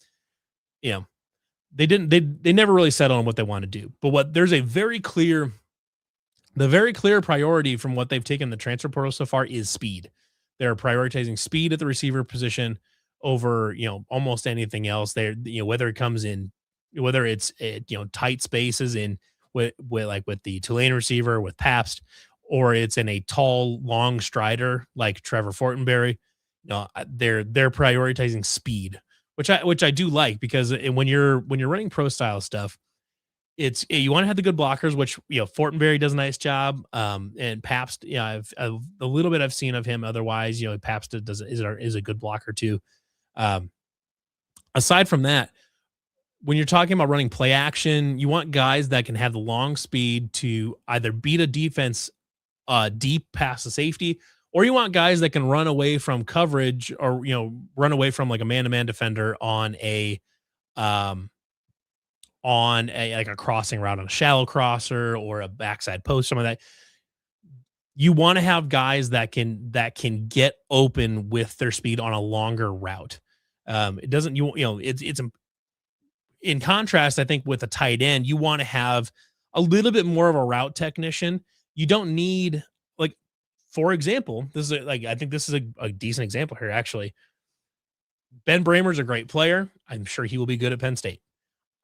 [SPEAKER 1] they never really settle on what they want to do. But there's the very clear priority from what they've taken the transfer portal so far is speed. They're prioritizing speed at the receiver position over, almost anything else. They're, whether it's tight spaces in with the Tulane receiver with Pabst, or it's in a tall, long strider like Trevor Fortenberry. They're prioritizing speed, which I do like, because when you're running pro style stuff, you want to have the good blockers, which Fortenberry does a nice job. And Pabst, I've a little bit I've seen of him. Otherwise, Pabst is a good blocker too. Aside from that, when you're talking about running play action, you want guys that can have the long speed to either beat a defense deep past the safety, or you want guys that can run away from coverage, or run away from like a man-to-man defender on a like a crossing route on a shallow crosser or a backside post, some of that. You want to have guys that can get open with their speed on a longer route. It doesn't, it's in contrast, I think with a tight end, you want to have a little bit more of a route technician. You don't need, like, for example, I think this is a decent example here, actually. Ben Bramer's a great player. I'm sure he will be good at Penn State.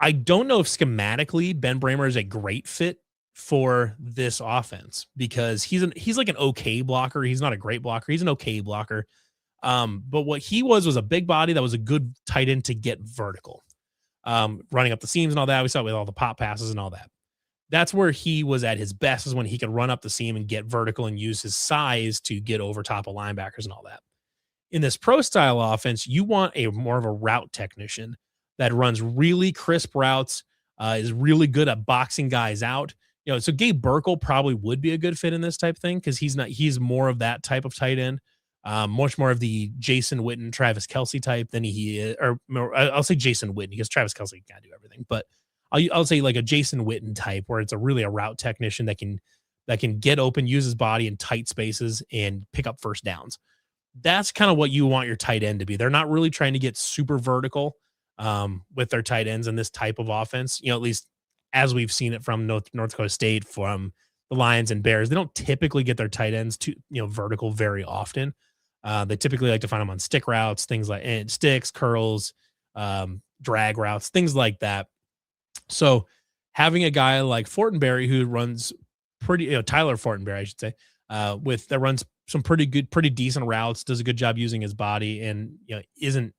[SPEAKER 1] I don't know if schematically Ben Bramer is a great fit for this offense, because he's like an okay blocker. He's not a great blocker. He's an okay blocker. But what he was a big body that was a good tight end to get vertical, running up the seams and all that. We saw it with all the pop passes and all that. That's where he was at his best, is when he could run up the seam and get vertical and use his size to get over top of linebackers and all that. In this pro style offense, you want a more of a route technician that runs really crisp routes, is really good at boxing guys out. So Gabe Burkle probably would be a good fit in this type thing, because he's more of that type of tight end. much more of the Jason Witten, Travis Kelsey type than he is, or I'll say Jason Witten because Travis Kelsey can do everything, but I'll say like a Jason Witten type where it's really a route technician that can get open, use his body in tight spaces and pick up first downs. That's kind of what you want your tight end to be. They're not really trying to get super vertical with their tight ends in this type of offense. At least as we've seen it from North Dakota State, from the Lions and Bears, they don't typically get their tight ends to vertical very often. They typically like to find them on stick routes, things like sticks, curls, drag routes, things like that. So having a guy like Fortenberry who runs Tyler Fortenberry, I should say, that runs some pretty decent routes, does a good job using his body, and isn't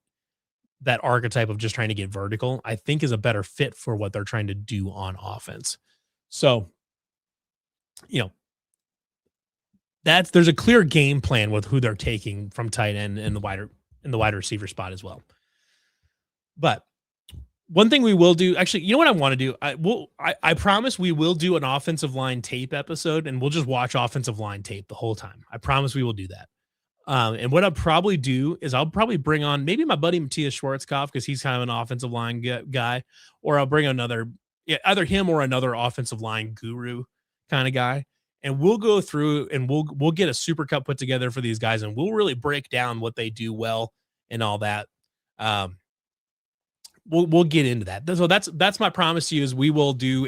[SPEAKER 1] that archetype of just trying to get vertical, I think is a better fit for what they're trying to do on offense. So, there's a clear game plan with who they're taking from tight end and the wide receiver spot as well. But one thing we will do, actually, you know what I want to do? I promise we will do an offensive line tape episode, and we'll just watch offensive line tape the whole time. I promise we will do that. And what I'll probably do is I'll probably bring on maybe my buddy Matthias Schwarzkopf because he's kind of an offensive line guy, or I'll bring either him or another offensive line guru kind of guy. And we'll go through and we'll get a super cut put together for these guys, and we'll really break down what they do well and all that. We'll get into that. So that's my promise to you is we will do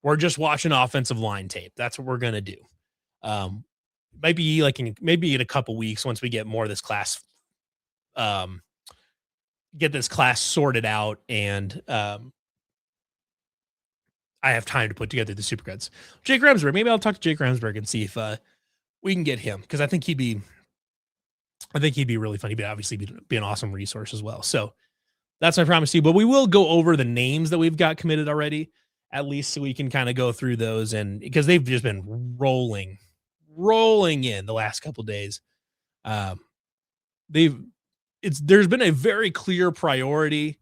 [SPEAKER 1] we're just watching offensive line tape. That's what we're going to do. Maybe maybe in a couple weeks, once we get more of this class, get this class sorted out, and I have time to put together the supercuts. Jake Ramsberg, maybe I'll talk to Jake Ramsberg and see if we can get him, because I think he'd be really funny, but obviously be an awesome resource as well. So that's my promise to you. But we will go over the names that we've got committed already, at least so we can kind of go through those, and because they've just been rolling in the last couple of days. There's been a very clear priority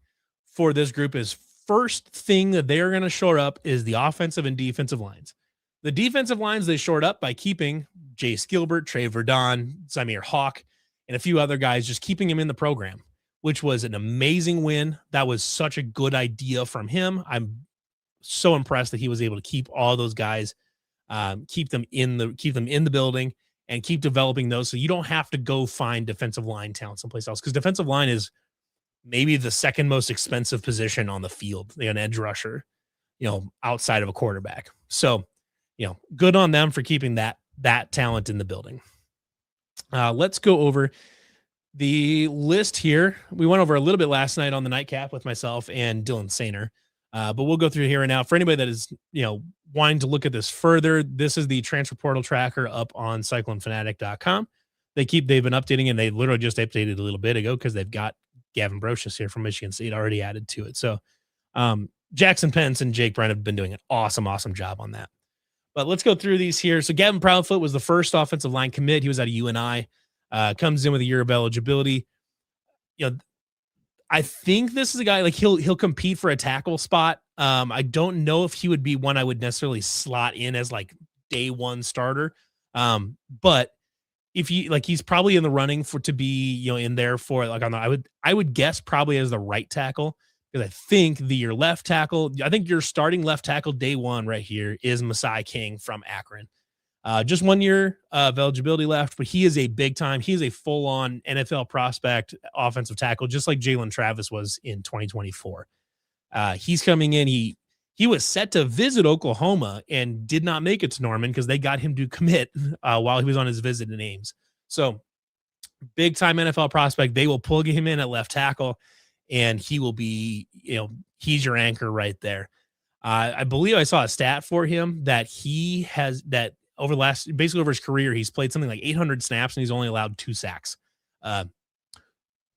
[SPEAKER 1] for this group. Is first thing that they're going to shore up is the offensive and defensive lines. The defensive lines they shored up by keeping Jace Gilbert, Trey Verdon, Zamir Hawk, and a few other guys, just keeping him in the program, which was an amazing win. That was such a good idea from him. I'm so impressed that he was able to keep all those guys, keep them in the building, and keep developing those. So you don't have to go find defensive line talent someplace else, because defensive line is maybe the second most expensive position on the field, an edge rusher, outside of a quarterback. So, good on them for keeping that talent in the building. Let's go over the list here. We went over a little bit last night on the nightcap with myself and Dylan Sainer. But we'll go through here and now. For anybody that is, wanting to look at this further, this is the transfer portal tracker up on CycloneFanatic.com. They've been updating, and they literally just updated a little bit ago because they've got Gavin Brocious here from Michigan State already added to it. So Jackson Pence and Jake Brent have been doing an awesome job on that. But let's go through these here. So Gavin Proudfoot was the first offensive line commit. He was out of UNI, comes in with a year of eligibility. I think this is a guy, like, he'll compete for a tackle spot. I don't know if he would be one I would necessarily slot in as like day one starter. But if he's probably in the running to be, in there for like I would guess probably as the right tackle, because I think your left tackle, I think your starting left tackle day one right here is Masai King from Akron. Just 1 year of eligibility left, but he is a big time. He is a full on NFL prospect offensive tackle, just like Jalen Travis was in 2024. He's coming in. He was set to visit Oklahoma and did not make it to Norman because they got him to commit while he was on his visit in Ames. So big time NFL prospect. They will plug him in at left tackle, and he will be, he's your anchor right there. I believe I saw a stat for him that he has over his career, he's played something like 800 snaps and he's only allowed 2 sacks.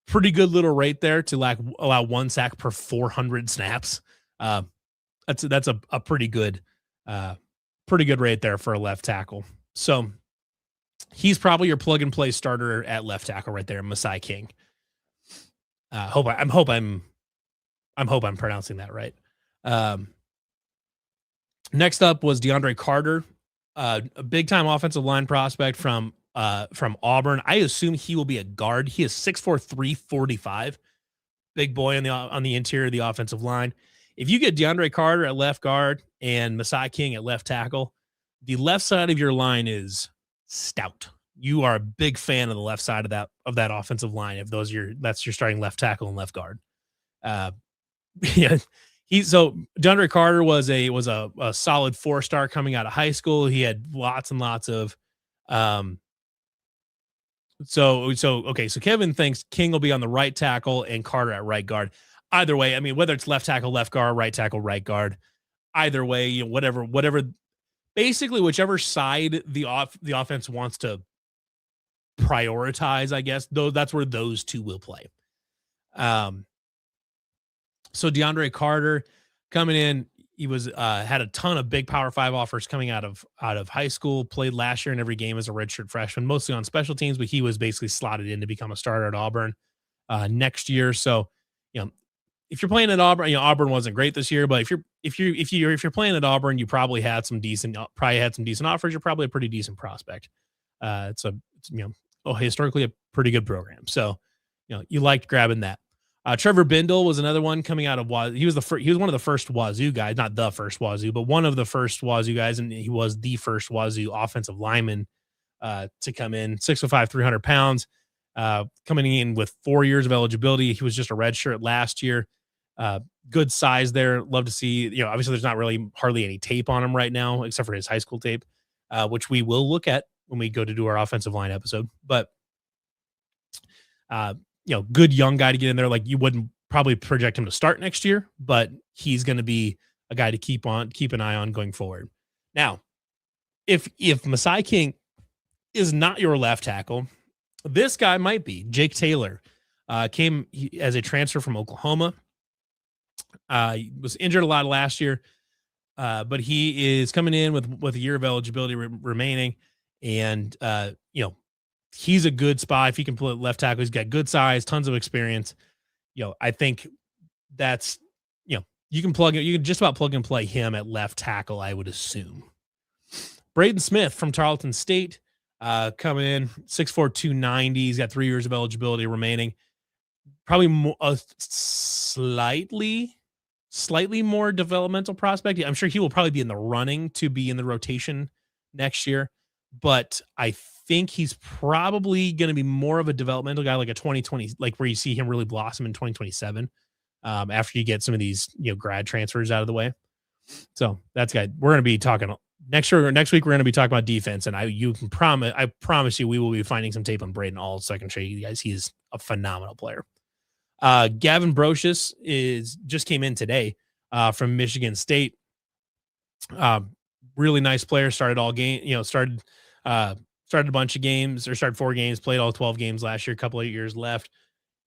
[SPEAKER 1] Pretty good little rate there to allow 1 sack per 400 snaps. That's a pretty good rate there for a left tackle. So he's probably your plug and play starter at left tackle right there, Masai King. I'm hope I'm pronouncing that right. Next up was DeAndre Carter, a big time offensive line prospect from from Auburn. I assume he will be a guard. He is 6'4", 345. Big boy on the interior of the offensive line. If you get DeAndre Carter at left guard and Masai King at left tackle, the left side of your line is stout. You are a big fan of the left side of that offensive line. If that's your starting left tackle and left guard. Uh, yeah, so DeAndre Carter was a solid 4-star coming out of high school. He had lots and lots of so Kevin thinks King will be on the right tackle and Carter at right guard. Either way, I mean, whether it's left tackle, left guard, right tackle, right guard, either way, you know, whatever, basically whichever side the offense wants to prioritize, I guess, though that's where those two will play. So DeAndre Carter coming in, he was had a ton of big Power 5 offers coming out of high school, played last year in every game as a redshirt freshman, mostly on special teams, but he was basically slotted in to become a starter at Auburn next year. So, you know, if you're playing at Auburn, you know, Auburn wasn't great this year, but if you're playing at Auburn, you probably had some decent offers. You're probably a pretty decent prospect. It's historically a pretty good program. So, you know, you liked grabbing that. Trevor Bindle was another one coming out of Wazoo. He was one of the first Wazoo guys, not the first Wazoo, but one of the first Wazoo guys, and he was the first Wazoo offensive lineman to come in. 6'5", 300 pounds, coming in with 4 years of eligibility. He was just a redshirt last year. Good size there. Love to see. You know, obviously there's not really hardly any tape on him right now, except for his high school tape, which we will look at when we go to do our offensive line episode. But you know, good young guy to get in there. Like, you wouldn't probably project him to start next year, but he's going to be a guy to keep an eye on going forward. Now, if Masai King is not your left tackle, this guy might be. Jake Taylor came as a transfer from Oklahoma. He was injured a lot last year, but he is coming in with a year of eligibility remaining, and you know, he's a good spot if he can play left tackle. He's got good size, tons of experience. You know, I think that's, you know, you can just about plug and play him at left tackle, I would assume. Braden Smith from Tarleton State, coming in 6'4", 290. He's got 3 years of eligibility remaining. Probably slightly more developmental prospect. I'm sure he will probably be in the running to be in the rotation next year, but I think he's probably going to be more of a developmental guy, like a 2020, like where you see him really blossom in 2027, after you get some of these, you know, grad transfers out of the way. So that's guy. We're going to be talking next week. We're going to be talking about defense, and I promise you, we will be finding some tape on Braden All, so I can show you guys. He is a phenomenal player. Gavin Brocious just came in today, from Michigan State. Really nice player. Started a bunch of games, or started 4 games, played all 12 games last year, a couple of years left.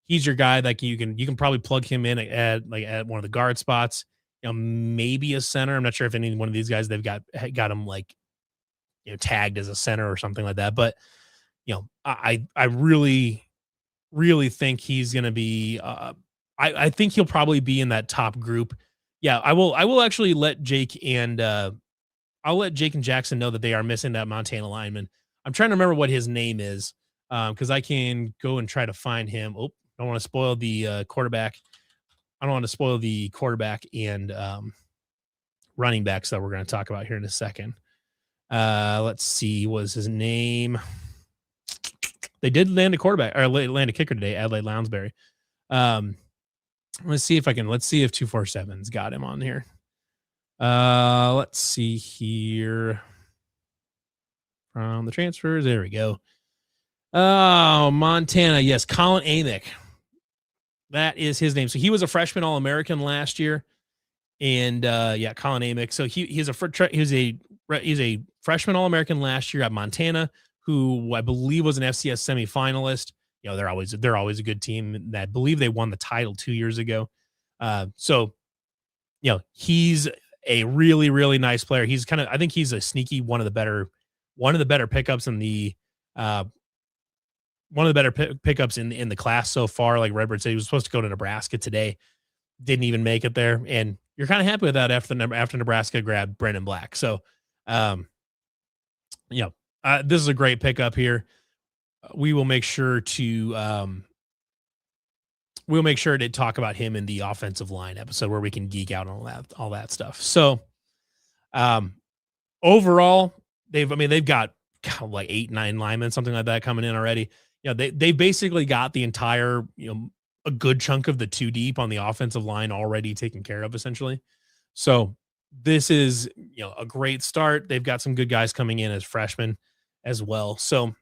[SPEAKER 1] He's your guy that you can probably plug him in at one of the guard spots, you know, maybe a center. I'm not sure if any one of these guys, they've got him, like, you know, tagged as a center or something like that. But, you know, I really, really think he's going to be, I think he'll probably be in that top group. Yeah, I will actually let Jake and Jackson know that they are missing that Montana lineman. I'm trying to remember what his name is, because I can go and try to find him. Oh, I don't want to spoil the quarterback. I don't want to spoil the quarterback and running backs that we're going to talk about here in a second. Let's see, what was his name? They did land a quarterback, or land a kicker today, Adelaide Lounsbury. Let's see if 247's got him on here. Let's see here. From the transfers, there we go. Oh, Montana. Yes, Colin Amick. That is his name. So he was a freshman All-American last year, and yeah, Colin Amick. So he's a freshman All-American last year at Montana, who I believe was an FCS semifinalist. You know, they're always a good team. That I believe they won the title 2 years ago. So, you know, he's a really, really nice player. He's I think he's a sneaky one of the better pickups in the pickups in the class so far. Like Redbird said, he was supposed to go to Nebraska today, didn't even make it there, and you're kind of happy with that after Nebraska grabbed Brendan Black. So, you know, this is a great pickup here. we will make sure to we'll make sure to talk about him in the offensive line episode where we can geek out on all that stuff. So um overall, they've got like 8, 9 linemen, something like that coming in already. They basically got the entire, a good chunk of the two deep on the offensive line already taken care of essentially. So this is, a great start. They've got some good guys coming in as freshmen as well. So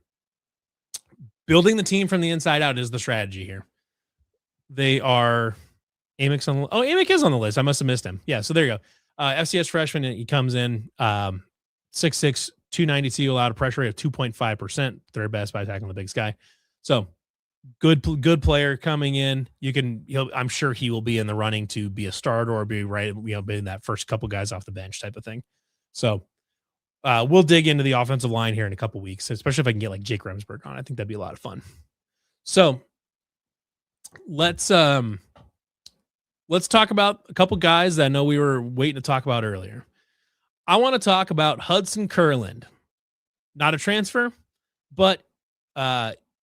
[SPEAKER 1] building the team from the inside out is the strategy here. They are Amick's on. Amick is on the list. I must have missed him. Yeah. So there you go. FCS freshman. He comes in 6'6", 292, allowed a pressure rate of 2.5%, third best by tackling the big sky. So good player coming in. I'm sure he will be in the running to be a starter or be right, being that first couple guys off the bench type of thing. So we'll dig into the offensive line here in a couple weeks, especially if I can get like Jake Remsburg on. I think that'd be a lot of fun. So let's talk about a couple guys that I know we were waiting to talk about earlier. I want to talk about Hudson Curland. Not a transfer, but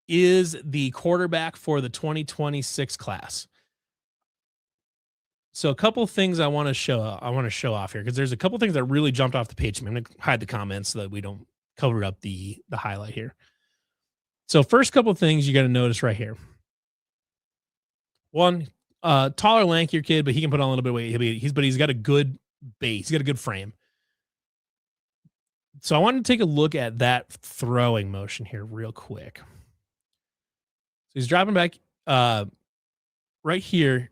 [SPEAKER 1] is the quarterback for the 2026 class. So a couple of things I want to show off here because there's a couple of things that really jumped off the page. I'm going to hide the comments so that we don't cover up the highlight here. So first couple of things you got to notice right here. One, taller, lankier kid, but he can put on a little bit of weight. He's got a good base. He's got a good frame. So I wanted to take a look at that throwing motion here real quick. So he's dropping back right here,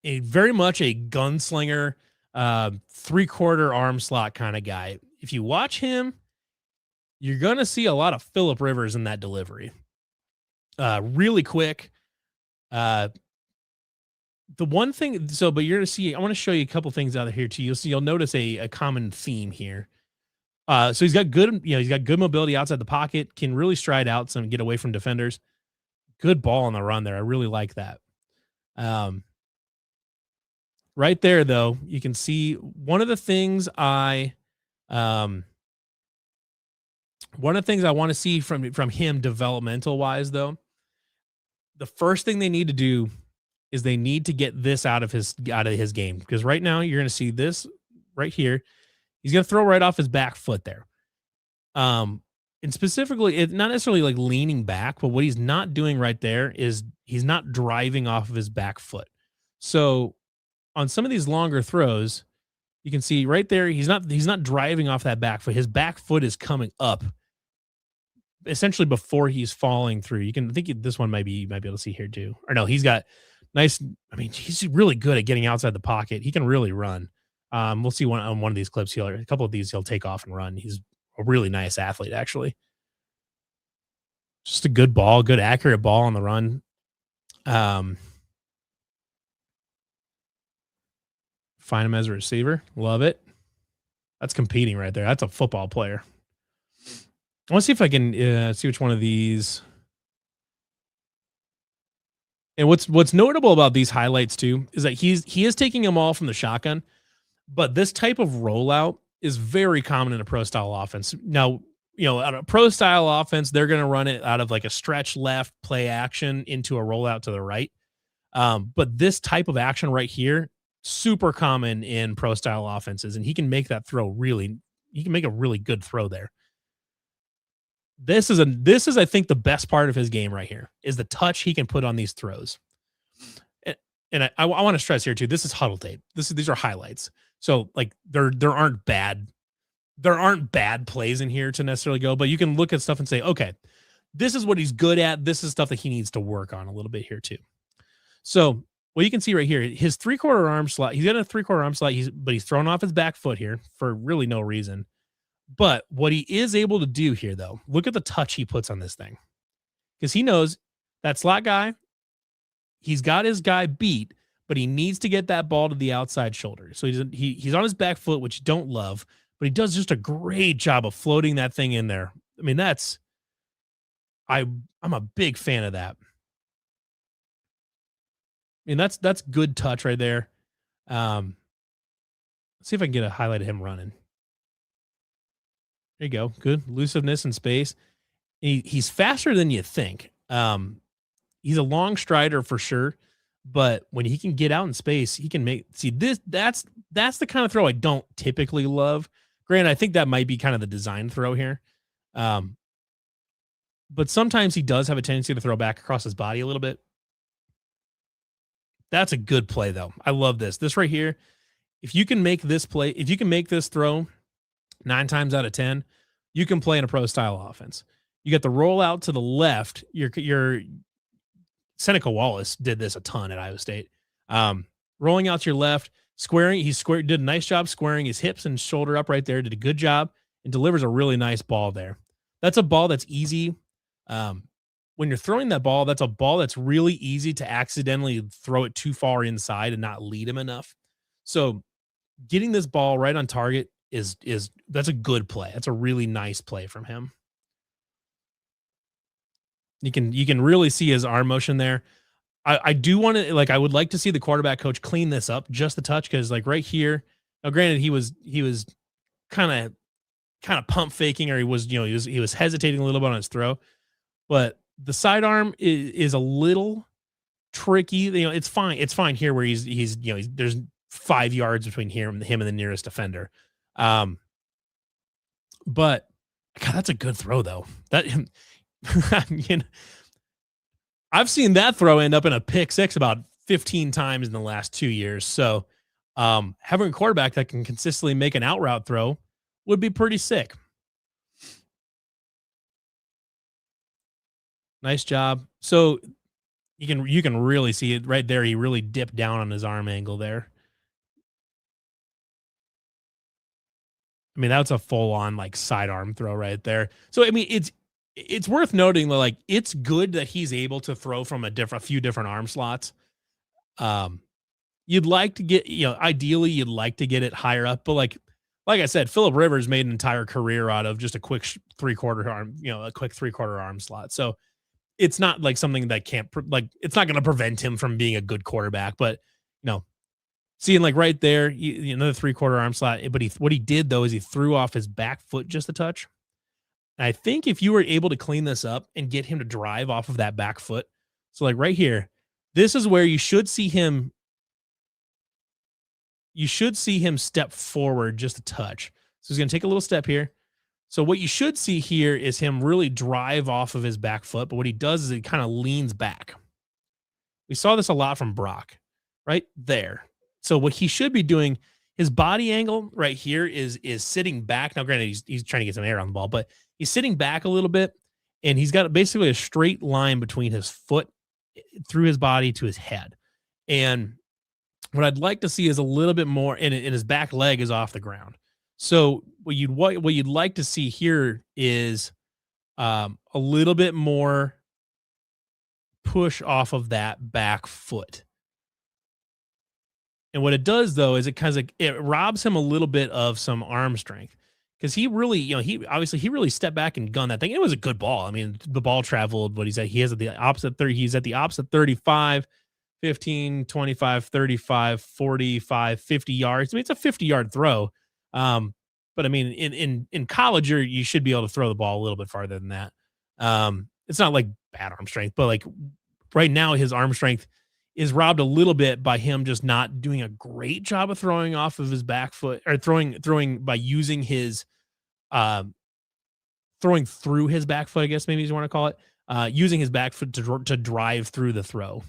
[SPEAKER 1] very much a gunslinger, 3/4 arm slot kind of guy. If you watch him, you're going to see a lot of Phillip Rivers in that delivery. Really quick. The one thing, but you're going to see, I want to show you a couple things out of here too. You'll notice a common theme here. So he's got good mobility outside the pocket, can really stride out and get away from defenders. Good ball on the run there. I really like that. Right there though, you can see one of the things I want to see from him developmental wise though. The first thing they need to do is they need to get this out of his game, because right now you're going to see this right here. He's going to throw right off his back foot there. And specifically, it's not necessarily like leaning back, but what he's not doing right there is he's not driving off of his back foot. So on some of these longer throws, you can see right there, he's not driving off that back foot. His back foot is coming up essentially before he's falling through. You can think this one you might be able to see here too. Or no, he's got nice. I mean, he's really good at getting outside the pocket. He can really run. We'll see on one of these clips. A couple of these he'll take off and run. He's a really nice athlete, actually. Just a good ball, good accurate ball on the run. Find him as a receiver. Love it. That's competing right there. That's a football player. I want to see if I can see which one of these. And what's notable about these highlights too is that he is taking them all from the shotgun, but this type of rollout is very common in a pro style offense. Now, out of a pro style offense, they're going to run it out of like a stretch left play action into a rollout to the right. But this type of action right here, super common in pro style offenses, and he can make that throw he can make a really good throw there. This is I think the best part of his game right here is the touch he can put on these throws. And I want to stress here too, this is huddle tape. These are highlights. So like there aren't bad plays in here to necessarily go, but you can look at stuff and say, okay, this is what he's good at. This is stuff that he needs to work on a little bit here too. So what you can see right here, his 3/4 arm slot, he's got a 3/4 arm slot, but he's thrown off his back foot here for really no reason. But what he is able to do here, though, look at the touch he puts on this thing. Because he knows that slot guy, he's got his guy beat, but he needs to get that ball to the outside shoulder. So he's on his back foot, which you don't love, but he does just a great job of floating that thing in there. I mean, I'm a big fan of that. I mean, that's good touch right there. Let's see if I can get a highlight of him running. There you go. Good elusiveness in space. He's faster than you think. He's a long strider for sure, but when he can get out in space, he can make see this that's the kind of throw I don't typically love. Granted, I think that might be kind of the design throw here. Um, but sometimes he does have a tendency to throw back across his body a little bit. That's a good play though. I love this. This right here, if you can make this play, if you can make this throw 9 times out of 10, you can play in a pro style offense. You get the roll out to the left. Your Seneca Wallace did this a ton at Iowa State. Rolling out to your left, squaring. He squared, did a nice job squaring his hips and shoulder up right there. Did a good job and delivers a really nice ball there. That's a ball that's easy. When you're throwing that ball, that's a ball that's really easy to accidentally throw it too far inside and not lead him enough. So getting this ball right on target is that's a good play. That's a really nice play from him. You can really see his arm motion there. I do want to like I would like to see the quarterback coach clean this up just a touch because like right here. Now, granted, he was kind of pump faking or he was hesitating a little bit on his throw, but the sidearm is a little tricky. It's fine. It's fine here where there's 5 yards between him and the nearest defender. But God, that's a good throw though. That you know, I've seen that throw end up in a pick six about 15 times in the last 2 years. So having a quarterback that can consistently make an out route throw would be pretty sick. Nice job. So you can really see it right there. He really dipped down on his arm angle there. I mean, that's a full on like sidearm throw right there. So I mean, it's worth noting that like it's good that he's able to throw from a few different arm slots. Um, you'd like to get ideally you'd like to get it higher up, but like I said, Philip Rivers made an entire career out of just a quick 3/4 arm, a quick 3/4 arm slot. So it's not like something that can't it's not going to prevent him from being a good quarterback, but you know seeing like right there, another 3/4 arm slot. But what he did though is he threw off his back foot just a touch. And I think if you were able to clean this up and get him to drive off of that back foot, so like right here, this is where you should see him. You should see him step forward just a touch. So he's going to take a little step here. So what you should see here is him really drive off of his back foot. But what he does is he kind of leans back. We saw this a lot from Brock, right there. So what he should be doing, his body angle right here is sitting back. Now, granted, he's trying to get some air on the ball, but he's sitting back a little bit, and he's got basically a straight line between his foot through his body to his head. And what I'd like to see is a little bit more, and his back leg is off the ground. So what you'd like to see here is a little bit more push off of that back foot. And what it does though is it robs him a little bit of some arm strength because he really, he really stepped back and gunned that thing. It was a good ball. I mean, the ball traveled what he's at the opposite 30, he's at the opposite 35, 15, 25, 35, 45, 50 yards. I mean, it's a 50-yard throw. But I mean, in college, you should be able to throw the ball a little bit farther than that. It's not like bad arm strength, but like right now, his arm strength is robbed a little bit by him just not doing a great job of throwing off of his back foot or throwing by using his throwing through his back foot, I guess maybe you want to call it, using his back foot to drive through the throw.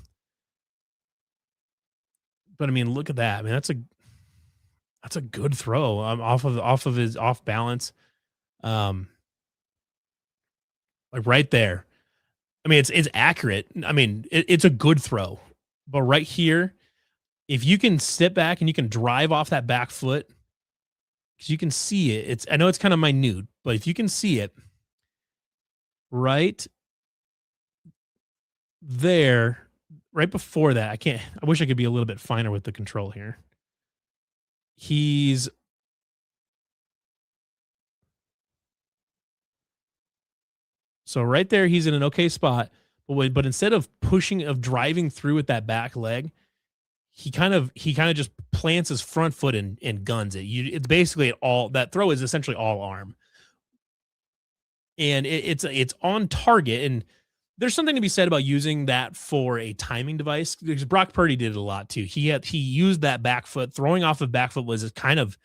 [SPEAKER 1] But I mean, look at that. I mean, that's a good throw off of his off balance. Um, like right there. I mean, it's accurate. I mean, it's a good throw. But right here, if you can sit back and you can drive off that back foot, because you can see it. I know it's kind of minute, but if you can see it right there, right before that, I wish I could be a little bit finer with the control here. So right there, he's in an okay spot. But instead of driving through with that back leg, he kind of just plants his front foot and guns it. It's basically all that throw is essentially all arm. and it's on target. And there's something to be said about using that for a timing device because Brock Purdy did it a lot too. He used that back foot, throwing off of back foot was kind of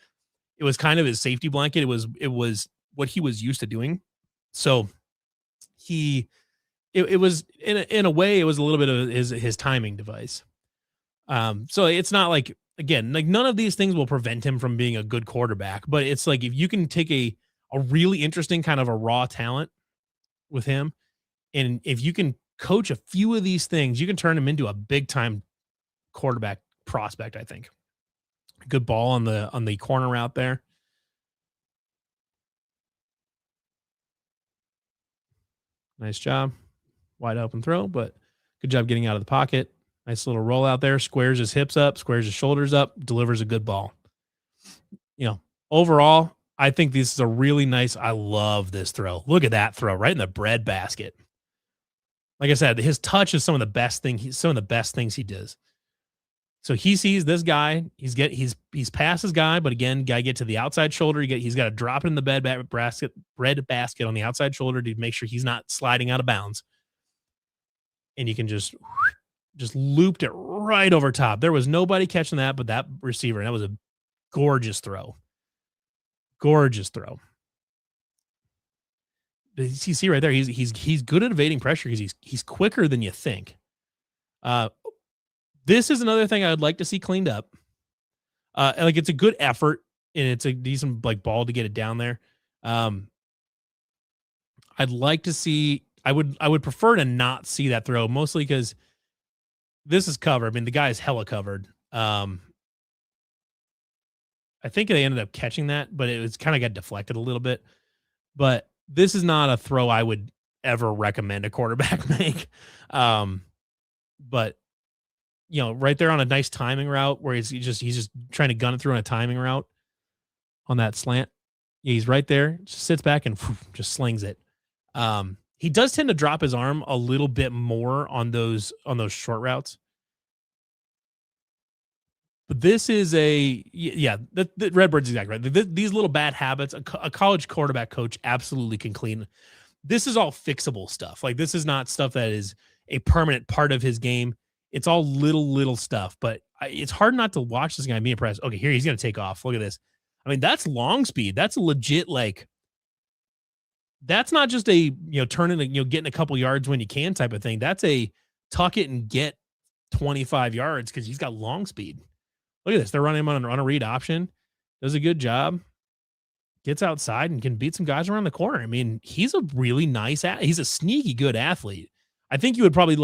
[SPEAKER 1] his safety blanket. It was what he was used to doing. So he it was in a way it was a little bit of his timing device. So it's not like again, like none of these things will prevent him from being a good quarterback, but it's like if you can take a really interesting kind of a raw talent with him, and if you can coach a few of these things, you can turn him into a big time quarterback prospect, I think. Good ball on the corner route there. Nice job. Wide open throw, but good job getting out of the pocket. Nice little roll out there. Squares his hips up, squares his shoulders up, delivers a good ball. You know, overall, I think this is a really nice. I love this throw. Look at that throw right in the bread basket. Like I said, his touch is some of the best things he does. So he sees this guy. He's past his guy, but again, guy get to the outside shoulder. He's got to drop it in the bread basket on the outside shoulder to make sure he's not sliding out of bounds. And you can just looped it right over top. There was nobody catching that but that receiver, and that was a gorgeous throw. Gorgeous throw. You see right there, he's good at evading pressure because he's quicker than you think. Uh, this is another thing I would like to see cleaned up. Like it's a good effort and it's a decent like ball to get it down there. Um, I'd like to see. I would prefer to not see that throw mostly because this is covered. I mean, the guy is hella covered. I think they ended up catching that, but it was kind of got deflected a little bit. But this is not a throw I would ever recommend a quarterback make. But you know, right there on a nice timing route where he's just trying to gun it through on a timing route on that slant. Yeah, he's right there, just sits back and just slings it. He does tend to drop his arm a little bit more on those short routes. But this is yeah, the Redbird's exactly right. These little bad habits, a college quarterback coach absolutely can clean. This is all fixable stuff. Like this is not stuff that is a permanent part of his game. It's all little stuff, but it's hard not to watch this guy be impressed. Okay, here he's going to take off. Look at this. I mean, that's long speed. That's legit. Like that's not just a turning getting a couple yards when you can type of thing. That's a tuck it and get 25 yards because he's got long speed. Look at this. They're running him on a read option. Does a good job. Gets outside and can beat some guys around the corner. I mean, he's a really nice he's a sneaky good athlete. I think you'd probably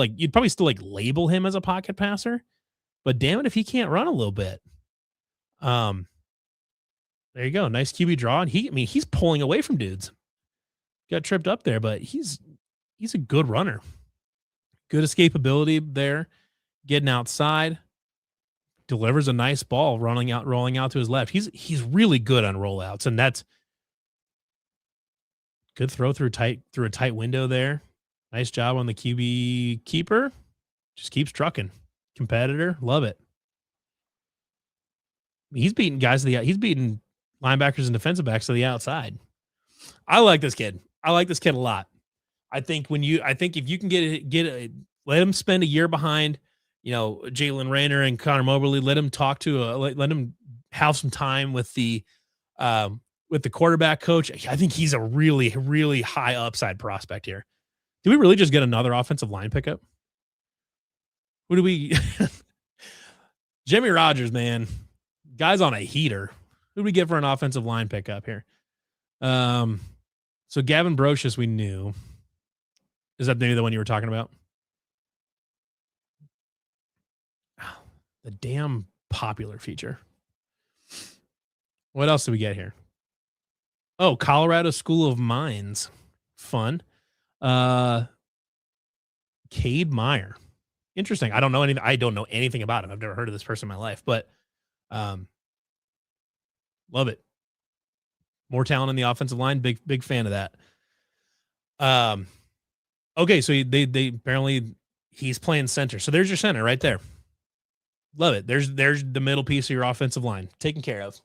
[SPEAKER 1] still like label him as a pocket passer, but damn it if he can't run a little bit. There you go. Nice QB draw. And he's pulling away from dudes. Got tripped up there, but he's a good runner. Good escapability there. Getting outside. Delivers a nice ball rolling out to his left. He's really good on rollouts, and that's good throw through a tight window there. Nice job on the QB keeper. Just keeps trucking. Competitor, love it. He's beating he's beating linebackers and defensive backs to the outside. I like this kid. I like this kid a lot. I think if you can let him spend a year behind, Jalen Rayner and Connor Moberly, let him let him have some time with the quarterback coach. I think he's a really, really high upside prospect here. Did we really just get another offensive line pickup? Who do we? Jimmy Rogers, man. Guy's on a heater. Who do we get for an offensive line pickup here? So Gavin Brocious, we knew. Is that maybe the one you were talking about? The damn popular feature. What else do we get here? Oh, Colorado School of Mines. Fun. Cade Meyer. Interesting. I don't know anything about him. I've never heard of this person in my life, but love it. More talent in the offensive line. Big fan of that. Okay, so they apparently he's playing center. So there's your center right there. Love it. There's the middle piece of your offensive line taken care of.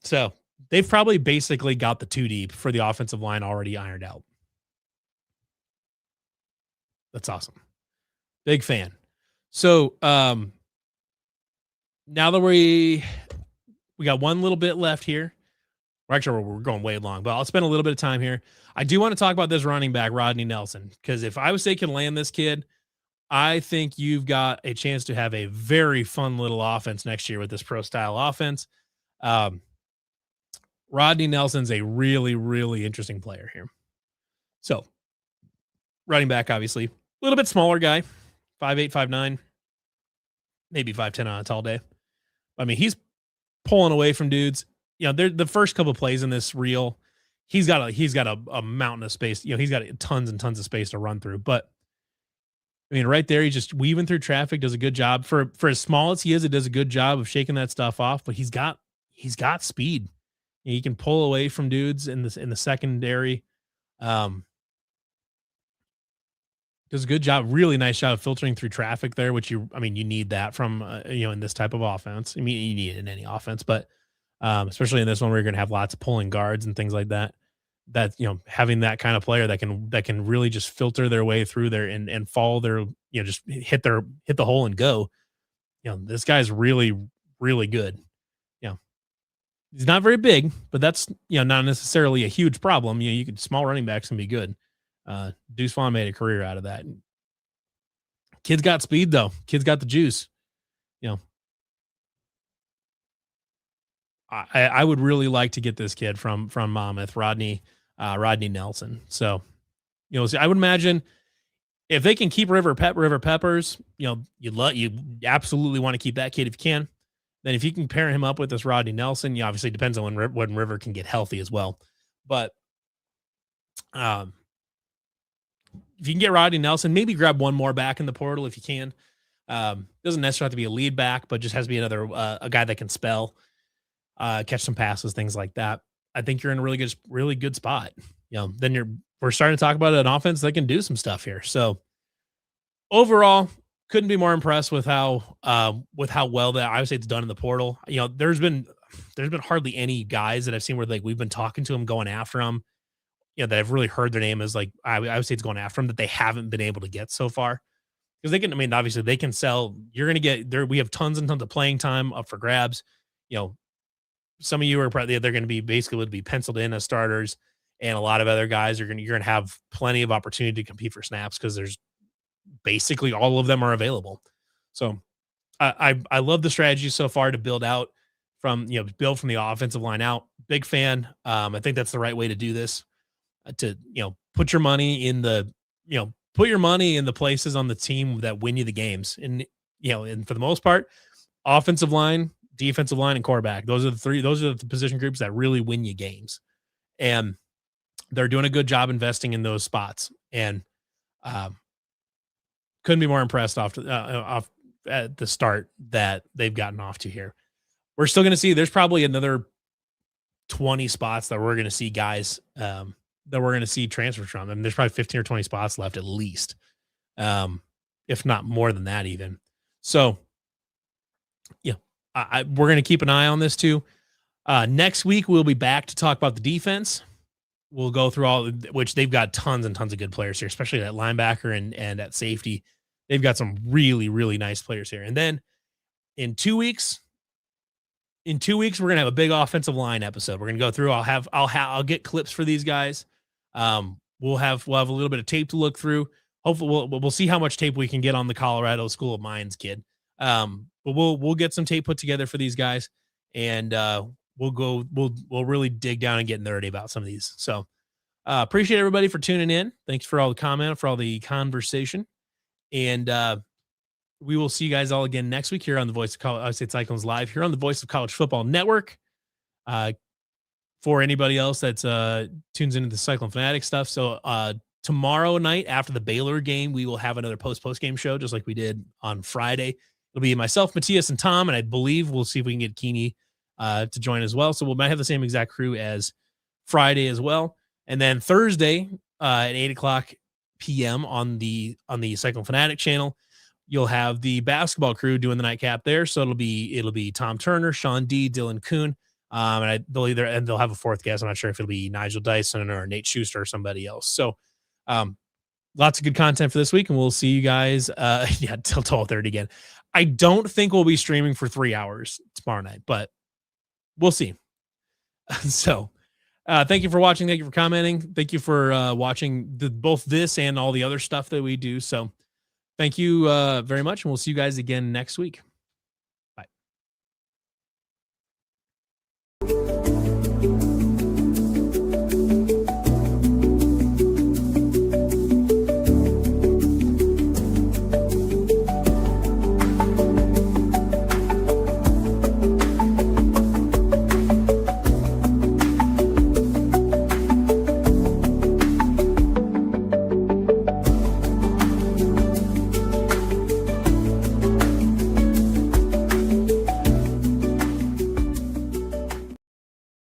[SPEAKER 1] So they've probably basically got the 2 deep for the offensive line already ironed out. That's awesome. Big fan. So, now that we got one little bit left here. Or actually, we're going way long, but I'll spend a little bit of time here. I do want to talk about this running back, Rodney Nelson, because if Iowa State can land this kid, I think you've got a chance to have a very fun little offense next year with this pro style offense. Um, Rodney Nelson's a really, really interesting player here. So, running back, obviously, a little bit smaller guy, 5'8", 5'9", maybe 5'10" on a tall day. I mean, he's pulling away from dudes. The first couple of plays in this reel, he's got a mountain of space. He's got tons and tons of space to run through. But I mean, right there, he's just weaving through traffic, does a good job. For as small as he is, it does a good job of shaking that stuff off. But he's got speed. He can pull away from dudes in the secondary. Does a good job, really nice job of filtering through traffic there, which you need that from in this type of offense. I mean, you need it in any offense, but especially in this one where you're going to have lots of pulling guards and things like that. That having that kind of player that can really just filter their way through there and follow their just hit the hole and go. This guy's really, really good. He's not very big, but that's not necessarily a huge problem. You could small running backs can be good. Deuce Vaughn made a career out of that. Kid's got speed though. Kid's got the juice. I would really like to get this kid from Monmouth, Rodney Nelson. So, I would imagine if they can keep River Peppers, you absolutely want to keep that kid if you can. Then if you can pair him up with this Rodney Nelson, obviously depends on when River can get healthy as well. But if you can get Rodney Nelson, maybe grab one more back in the portal if you can. Doesn't necessarily have to be a lead back, but just has to be another a guy that can spell, catch some passes, things like that. I think you're in a really good spot. Then we're starting to talk about an offense that can do some stuff here. So overall, couldn't be more impressed with how well that Iowa State's done in the portal. There's been hardly any guys that I've seen where we've been talking to them, going after them. That I've really heard their name as Iowa State's going after them that they haven't been able to get so far. Because they can, obviously they can sell. You're going to get there. We have tons and tons of playing time up for grabs. Some of you are probably they're going to be basically would be penciled in as starters, and a lot of other guys you're going to have plenty of opportunity to compete for snaps because there's basically all of them are available. So I love the strategy so far to build out build from the offensive line out. Big fan. I think that's the right way to do this. To put your money in the places on the team that win you the games, and for the most part, offensive line, defensive line, and quarterback. Those are the position groups that really win you games, and they're doing a good job investing in those spots. And couldn't be more impressed off at the start that they've gotten off to here. We're still going to see. There's probably another 20 spots that we're going to see guys that we're going to see transfers from. There's probably 15 or 20 spots left at least, if not more than that even. So, we're going to keep an eye on this too. Next week, we'll be back to talk about the defense. We'll go through which they've got tons and tons of good players here, especially at linebacker and at safety. They've got some really, really nice players here. And then in 2 weeks, we're going to have a big offensive line episode. We're going to go through, I'll get clips for these guys. We'll have a little bit of tape to look through. Hopefully we'll see how much tape we can get on the Colorado School of Mines kid. But we'll get some tape put together for these guys, and we'll really dig down and get nerdy about some of these. So appreciate everybody for tuning in. Thanks for all the comment, for all the conversation. And we will see you guys all again next week here on the Voice of College State Cyclones Live here on the Voice of College Football Network. For anybody else that's tunes into the Cyclone Fanatic stuff. So tomorrow night after the Baylor game, we will have another post game show just like we did on Friday. It'll be myself, Matthias, and Tom, and I believe we'll see if we can get Keeney to join as well. So we might have the same exact crew as Friday as well. And then Thursday at 8:00 p.m. on the Cyclone Fanatic channel, you'll have the basketball crew doing the nightcap there. So it'll be Tom Turner, Sean D, Dylan Kuhn, and they'll have a fourth guest. I'm not sure if it'll be Nigel Dyson or Nate Schuster or somebody else. So lots of good content for this week, and we'll see you guys. Yeah, till 12:30 again. I don't think we'll be streaming for 3 hours tomorrow night, but we'll see. So, thank you for watching. Thank you for commenting. Thank you for watching both this and all the other stuff that we do. So, thank you very much, and we'll see you guys again next week.